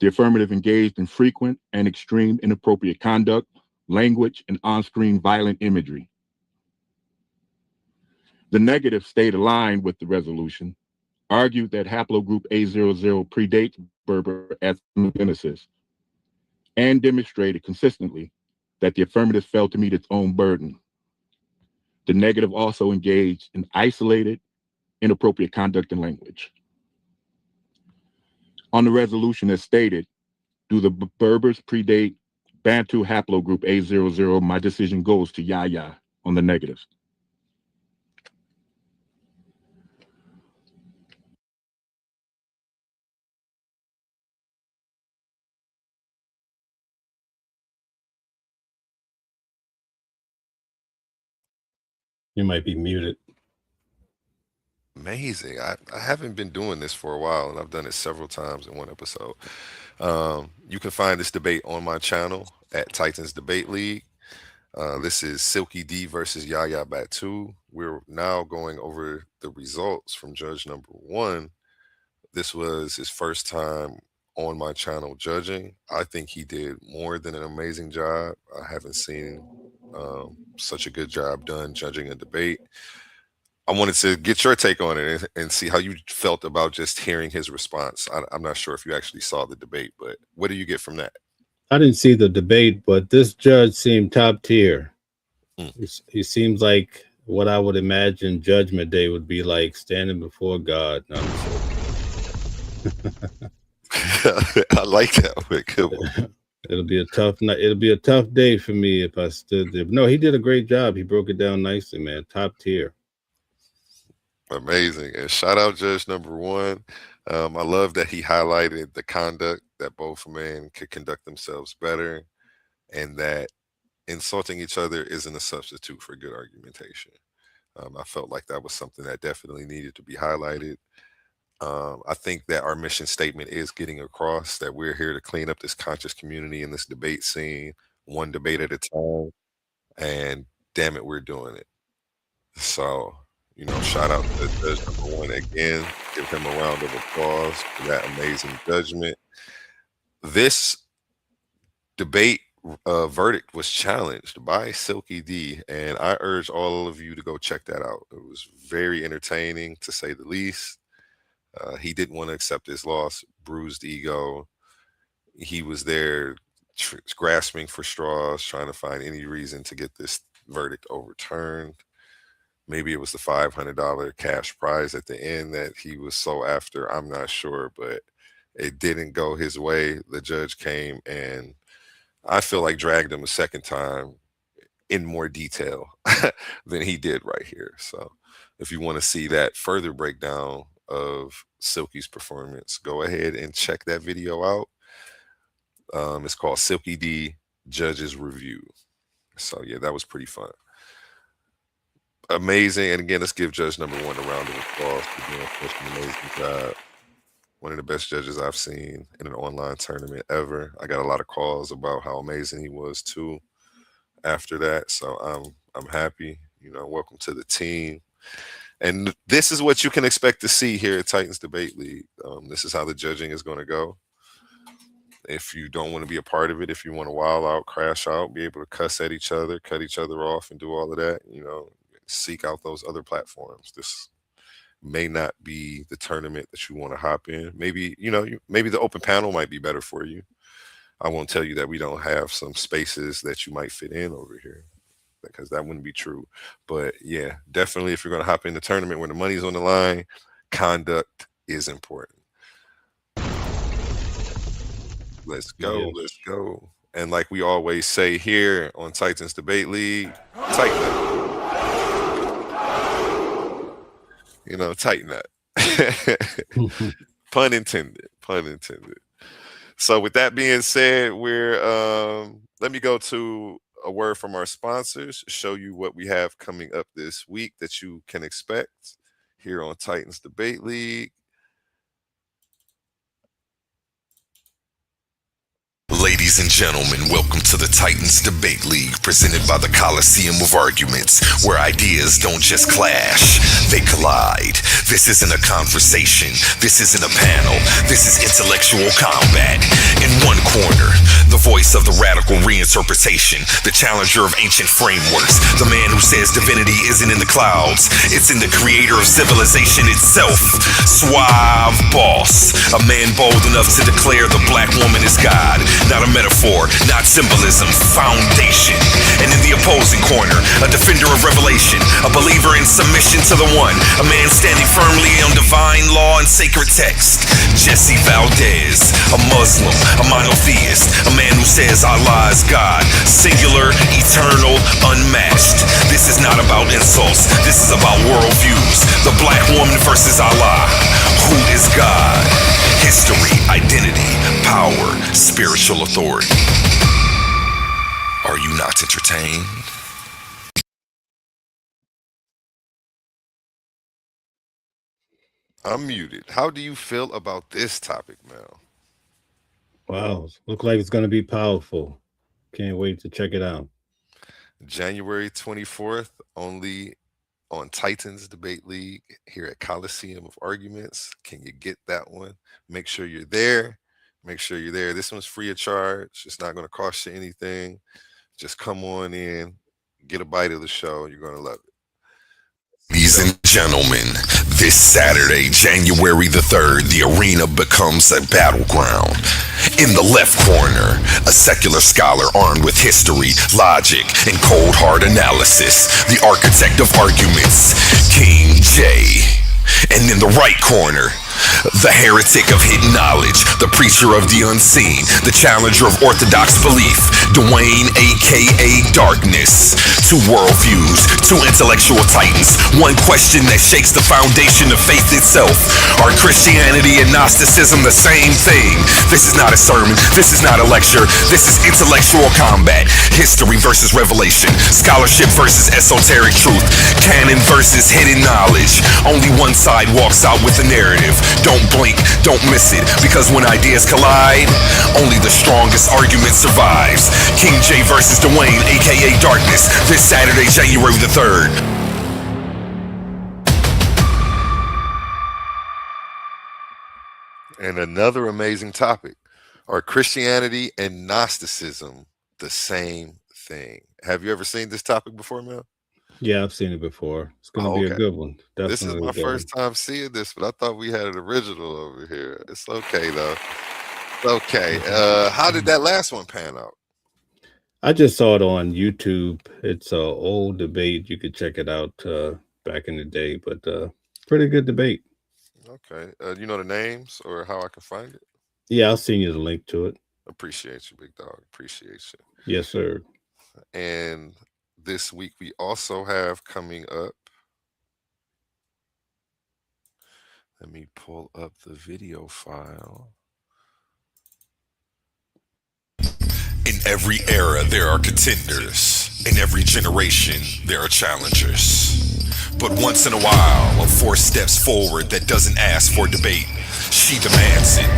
The affirmative engaged in frequent and extreme inappropriate conduct, language, and on-screen violent imagery. The negative stayed aligned with the resolution, argued that haplogroup A00 predates Berber ethnogenesis, and demonstrated consistently that the affirmative failed to meet its own burden. The negative also engaged in isolated, inappropriate conduct and language. On the resolution as stated, do the Berbers predate Bantu haplogroup A00? My decision goes to Yahya on the negative. You might be muted. Amazing. I haven't been doing this for a while, and I've done it several times in one episode. You can find this debate on my channel at Titans Debate League. This is Silky D versus Yahya Batu. We're now going over the results from judge number 1. This was his first time on my channel judging. I think he did more than an amazing job. I haven't seen such a good job done judging a debate. I wanted to get your take on it and see how you felt about just hearing his response. I'm not sure if you actually saw the debate, but what do you get from that? I didn't see the debate, but this judge seemed top tier. He seems like what I would imagine Judgment Day would be like, standing before God. No, I like that one. Good one. It'll be a tough night. It'll be a tough day for me if I stood there. No, he did a great job. He broke it down nicely, man. Top tier. Amazing. And shout out judge number 1. I love that he highlighted the conduct that both men could conduct themselves better, and that insulting each other isn't a substitute for good argumentation. I felt like that was something that definitely needed to be highlighted. I think that our mission statement is getting across that we're here to clean up this conscious community in this debate scene, one debate at a time, and damn it, we're doing it. So, shout out to judge number 1 again. Give him a round of applause for that amazing judgment. This debate verdict was challenged by Silky D, and I urge all of you to go check that out. It was very entertaining, to say the least. He didn't want to accept his loss, bruised ego. He was there grasping for straws, trying to find any reason to get this verdict overturned. Maybe it was the $500 cash prize at the end that he was so after. I'm not sure, but it didn't go his way. The judge came and I feel like dragged him a second time in more detail than he did right here. So if you want to see that further breakdown of Silky's performance, go ahead and check that video out. It's called Silky D Judges Review. So yeah, that was pretty fun. Amazing. And again, let's give judge number 1 a round of applause for doing such an amazing job. One of the best judges I've seen in an online tournament ever. I got a lot of calls about how amazing he was too after that. So I'm happy. Welcome to the team. And this is what you can expect to see here at Titans Debate League. This is how the judging is going to go. If you don't want to be a part of it, if you want to wild out, crash out, be able to cuss at each other, cut each other off, and do all of that, seek out those other platforms. This may not be the tournament that you want to hop in. Maybe, maybe the open panel might be better for you. I won't tell you that we don't have some spaces that you might fit in over here. because that wouldn't be true. But yeah, definitely if you're going to hop in the tournament where the money's on the line, conduct is important. Let's go. Let's go. And like we always say here on Titans Debate League, tighten up. You know, tighten up. Pun intended. Pun intended. So with that being said, let me go to a word from our sponsors, show you what we have coming up this week that you can expect here on Titans Debate League. Ladies and gentlemen, welcome to the Titans Debate League, presented by the Coliseum of Arguments, where ideas don't just clash, they collide. This isn't a conversation, this isn't a panel, this is intellectual combat. In one corner, the voice of the radical reinterpretation, the challenger of ancient frameworks, the man who says divinity isn't in the clouds, it's in the creator of civilization itself. Suave boss, a man bold enough to declare the black woman is God. Not a metaphor, not symbolism, foundation. And in the opposing corner, a defender of revelation, a believer in submission to the one, a man standing firmly on divine law and sacred text. Jesse Valdez, a Muslim, a monotheist, a man who says Allah is God, singular, eternal, unmatched. This is not about insults, this is about worldviews. The black woman versus Allah. Who is God? History, identity, power, spiritual authority. Are you not entertained? I'm muted. How do you feel about this topic, Mel? Wow, look like it's going to be powerful. Can't wait to check it out. January 24th, only on Titans Debate League here at Coliseum of Arguments. Can you get that one? Make sure you're there. Make sure you're there. This one's free of charge. It's not going to cost you anything. Just come on in, get a bite of the show. You're going to love it. Ladies and gentlemen, this Saturday, January the 3rd, the arena becomes a battleground. In the left corner, a secular scholar armed with history, logic, and cold hard analysis, the architect of arguments, King J. And in the right corner, the heretic of hidden knowledge, the preacher of the unseen, the challenger of orthodox belief, Dwayne, aka Darkness. Two worldviews, two intellectual titans, one question that shakes the foundation of faith itself. Are Christianity and Gnosticism the same thing? This is not a sermon, this is not a lecture, this is intellectual combat. History versus revelation, scholarship versus esoteric truth, canon versus hidden knowledge. Only one side walks out with the narrative. Don't blink, don't miss it, because when ideas collide, only the strongest argument survives. King J versus Dwayne, aka Darkness, this Saturday, January the 3rd. And another amazing topic. Are Christianity and Gnosticism the same thing? Have you ever seen this topic before, Mel? Yeah, I've seen it before. It's going to be a good one. Definitely. This is my first time seeing this, but I thought we had an original over here. It's okay, though. It's okay. How did that last one pan out? I just saw it on YouTube. It's an old debate. You could check it out back in the day, but pretty good debate. Okay. You know the names or how I can find it? Yeah, I'll send you the link to it. Appreciate you, big dog. Appreciate you. Yes, sir. And this week we also have coming up. Let me pull up the video file. In every era, there are contenders. In every generation, there are challengers. But once in a while, a force steps forward that doesn't ask for debate. She demands it.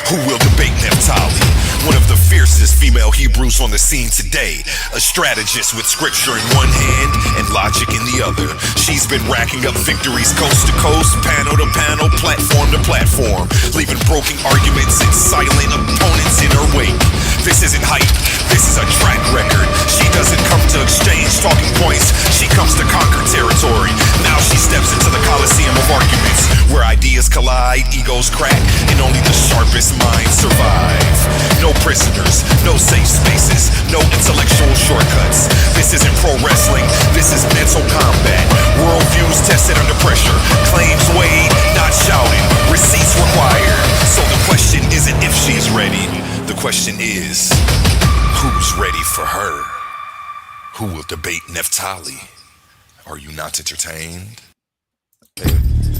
Who will debate Naphtali? One of the fiercest female Hebrews on the scene today. A strategist with scripture in one hand and logic in the other. She's been racking up victories coast to coast, panel to panel, platform to platform, leaving broken arguments and silent opponents in her wake. This isn't hype, this is a track record. She doesn't come to exchange talking points, she comes to conquer territory. Now she steps into the Coliseum of Arguments, where ideas collide, egos crack, and only the sharpest minds survive. No prisoners, no safe spaces, no intellectual shortcuts. This isn't pro wrestling, this is mental combat. Worldviews tested under pressure, claims weighed, not shouted, receipts required. So the question isn't if she's ready, the question is, who's ready for her? Who will debate Neftali? Are you not entertained?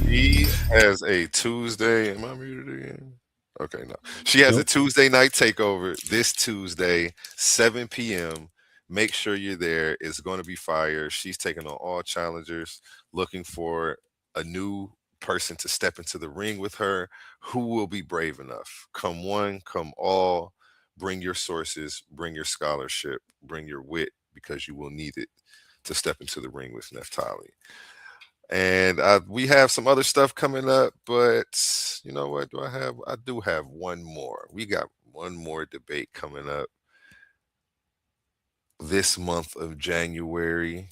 She has a Tuesday. Am I muted again? Okay, no. She has a Tuesday night takeover this Tuesday, 7 p.m. Make sure you're there. It's going to be fire. She's taking on all challengers, looking for a new person to step into the ring with her. Who will be brave enough? Come one, come all. Bring your sources, bring your scholarship, bring your wit, because you will need it to step into the ring with Neftali. And we have some other stuff coming up, but you know what do I have? I do have one more. We got one more debate coming up this month of January.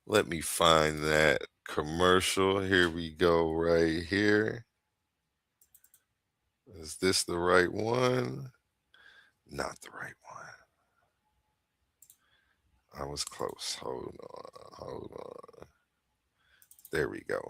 Let me find that commercial. Here we go, right here. Is this the right one? Not the right one. I was close. Hold on. There we go.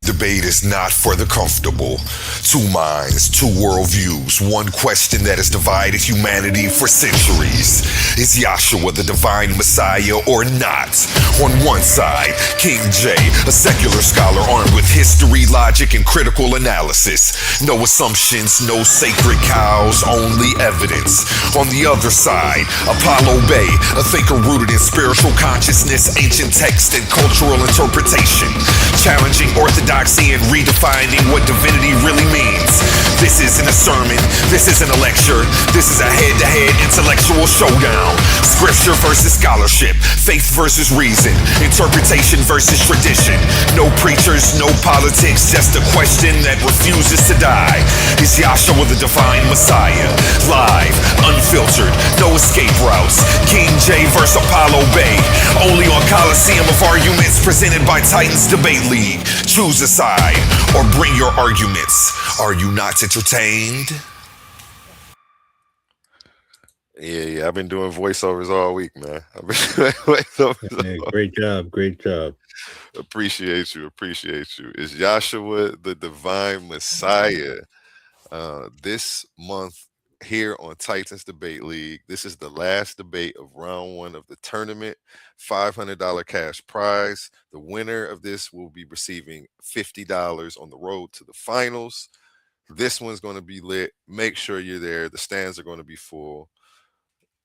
Debate is not for the comfortable. Two minds, two worldviews, one question that has divided humanity for centuries. Is Yahshua the divine Messiah or not? On one side, King J, a secular scholar armed with history, logic, and critical analysis. No assumptions, no sacred cows, only evidence. On the other side, Apollo Bay, a thinker rooted in spiritual consciousness, ancient text, and cultural interpretation. Challenging orthodoxy and redefining what divinity really means. This isn't a sermon, this isn't a lecture, this is a head-to-head intellectual showdown. Scripture versus scholarship, faith versus reason, interpretation versus tradition. No preachers, no politics, just a question that refuses to die. Is Yahshua the divine Messiah? Live, unfiltered, no escape routes. King J versus Apollo Bay, only on Coliseum of Arguments, presented by Titans Debate League. Choose a side or bring your arguments. Are you not entertained? Yeah. I've been doing voiceovers all week, man. I've been doing voiceovers. Hey, great job. Appreciate you. Is Yahshua the divine Messiah? This month here on Titans Debate League. This is the last debate of round one of the tournament. $500 cash prize. The winner of this will be receiving $50 on the road to the finals. This one's going to be lit. Make sure you're there. The stands are going to be full.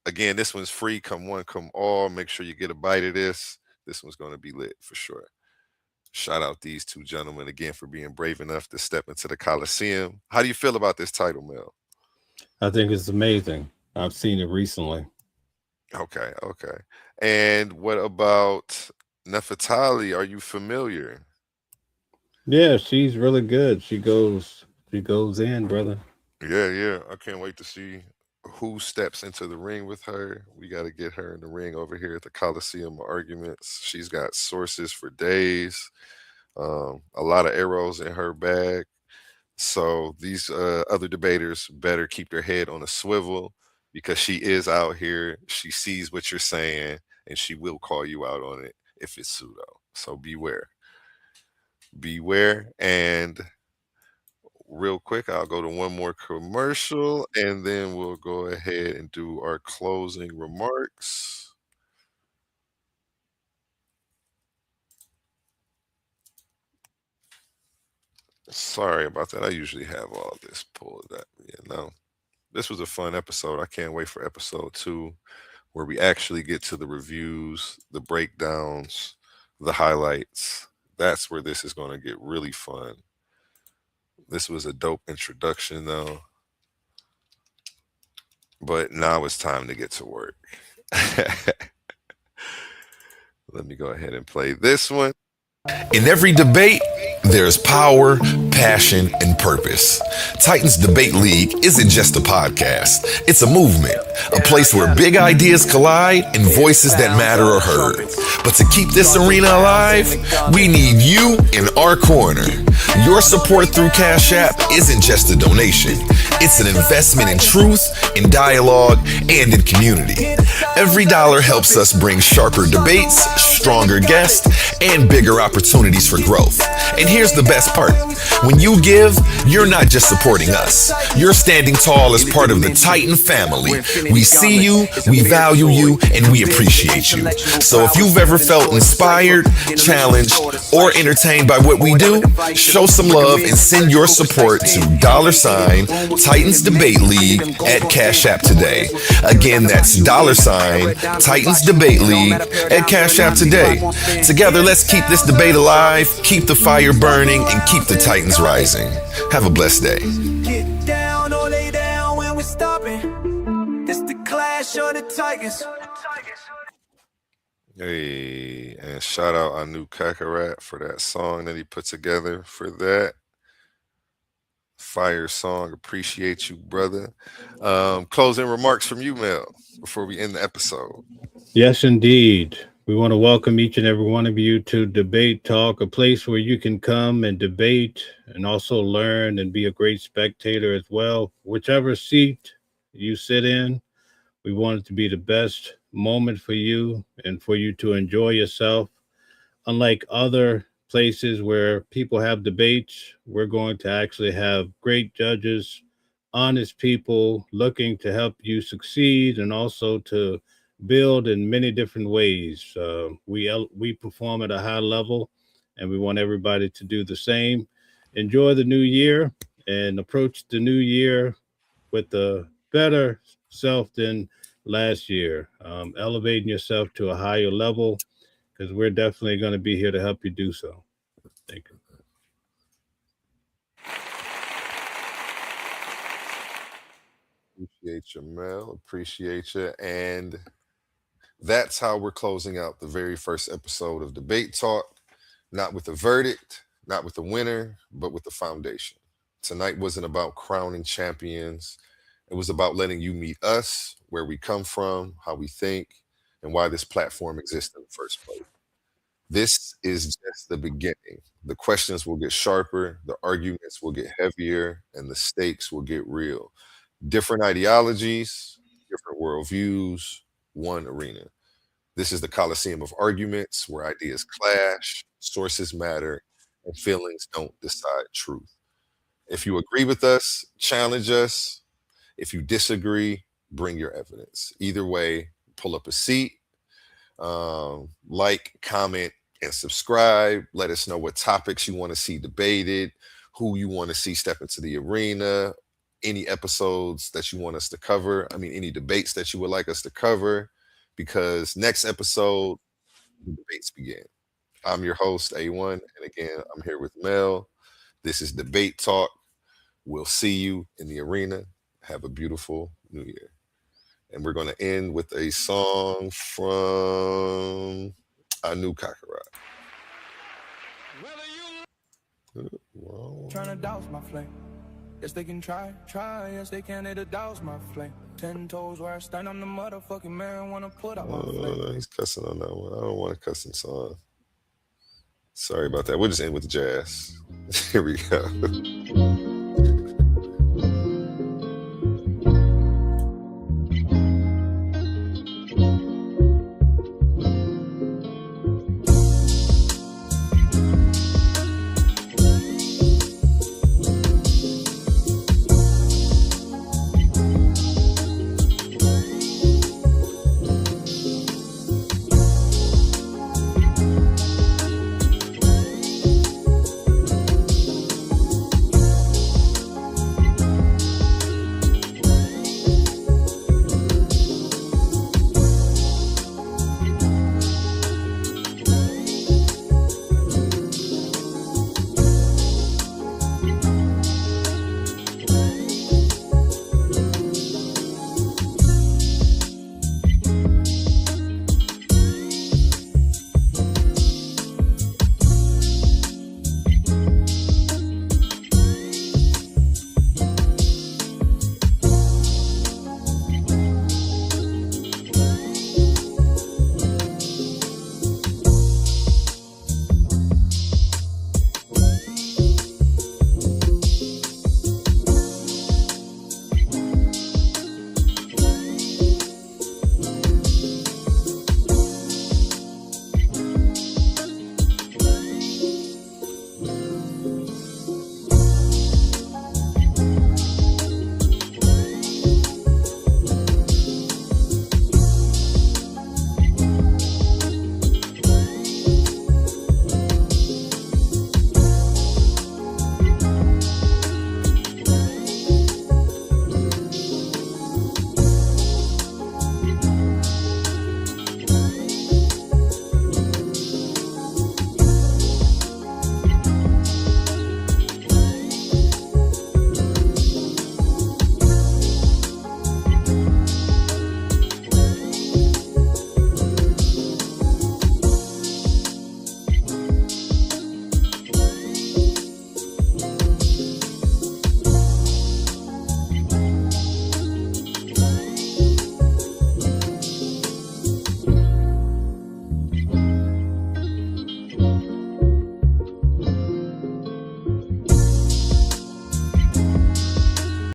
Again, this one's free. Come one, come all. Make sure you get a bite of this. This one's going to be lit for sure. Shout out these two gentlemen again for being brave enough to step into the Coliseum. How do you feel about this title, Mel? I think it's amazing. I've seen it recently. Okay. And what about Nefertali? Are you familiar? Yeah, she's really good. She goes in, brother. Yeah. I can't wait to see who steps into the ring with her. We got to get her in the ring over here at the Coliseum of Arguments. She's got sources for days, a lot of arrows in her bag. So these other debaters better keep their head on a swivel, because she is out here. She sees what you're saying, and she will call you out on it if it's pseudo. So beware. And real quick, I'll go to one more commercial, and then we'll go ahead and do our closing remarks. Sorry about that. I usually have all this pulled up. This was a fun episode. I can't wait for episode 2, where we actually get to the reviews, the breakdowns, the highlights. That's where this is going to get really fun. This was a dope introduction, though. But now it's time to get to work. Let me go ahead and play this one. In every debate, there's power, passion, and purpose. Titans Debate League isn't just a podcast, it's a movement, a place where big ideas collide and voices that matter are heard. But to keep this arena alive, we need you in our corner. Your support through Cash App isn't just a donation, it's an investment in truth, in dialogue, and in community. Every dollar helps us bring sharper debates, stronger guests, and bigger opportunities for growth. And here's the best part. When you give, you're not just supporting us. You're standing tall as part of the Titan family. We see you, we value you, and we appreciate you. So if you've ever felt inspired, challenged, or entertained by what we do, show some love and send your support to $ Titans Debate League at Cash App today. Again, that's $ Titans Debate League at Cash App today. Together, let's keep this debate alive, keep the fire burning, and keep the Titans rising. Have a blessed day. Get down or lay down when we're stopping. It's the clash of the Tigers. Hey, and shout out Anu Kakarat for that song that he put together for that. Fire song. Appreciate you, brother. Closing remarks from you, Mel, before we end the episode. Yes, indeed. We want to welcome each and every one of you to Debate Talk, a place where you can come and debate and also learn and be a great spectator as well. Whichever seat you sit in, we want it to be the best moment for you and for you to enjoy yourself. Unlike other places where people have debates, we're going to actually have great judges, honest people looking to help you succeed and also to build in many different ways. We perform at a high level, and we want everybody to do the same. Enjoy the new year and approach the new year with a better self than last year, elevating yourself to a higher level, because we're definitely going to be here to help you do so. Thank you. Appreciate you, Mel. Appreciate you. And that's how we're closing out the very first episode of Debate Talk. Not with a verdict, not with a winner, but with the foundation. Tonight wasn't about crowning champions. It was about letting you meet us, where we come from, how we think, and why this platform exists in the first place. This is just the beginning. The questions will get sharper, the arguments will get heavier, and the stakes will get real. Different ideologies, different worldviews, one arena. This is the Coliseum of arguments where ideas clash, sources matter, and feelings don't decide truth. If you agree with us, challenge us. If you disagree, bring your evidence. Either way, pull up a seat, like, comment, and subscribe. Let us know what topics you want to see debated, who you want to see step into the arena, any episodes that you want us to cover. Any debates that you would like us to cover, because next episode, the debates begin. I'm your host, A1, and again, I'm here with Mel. This is Debate Talk. We'll see you in the arena. Have a beautiful new year. And we're going to end with a song from Anu Kakarat. Trying to douse my flame. Yes, they can try. Yes, they can. It'll douse my flame. 10 toes where I stand. I'm the motherfucking man. Wanna put out my flame. He's cussing on that one. I don't want a cussing song. Sorry about that. We'll just end with the jazz. Here we go.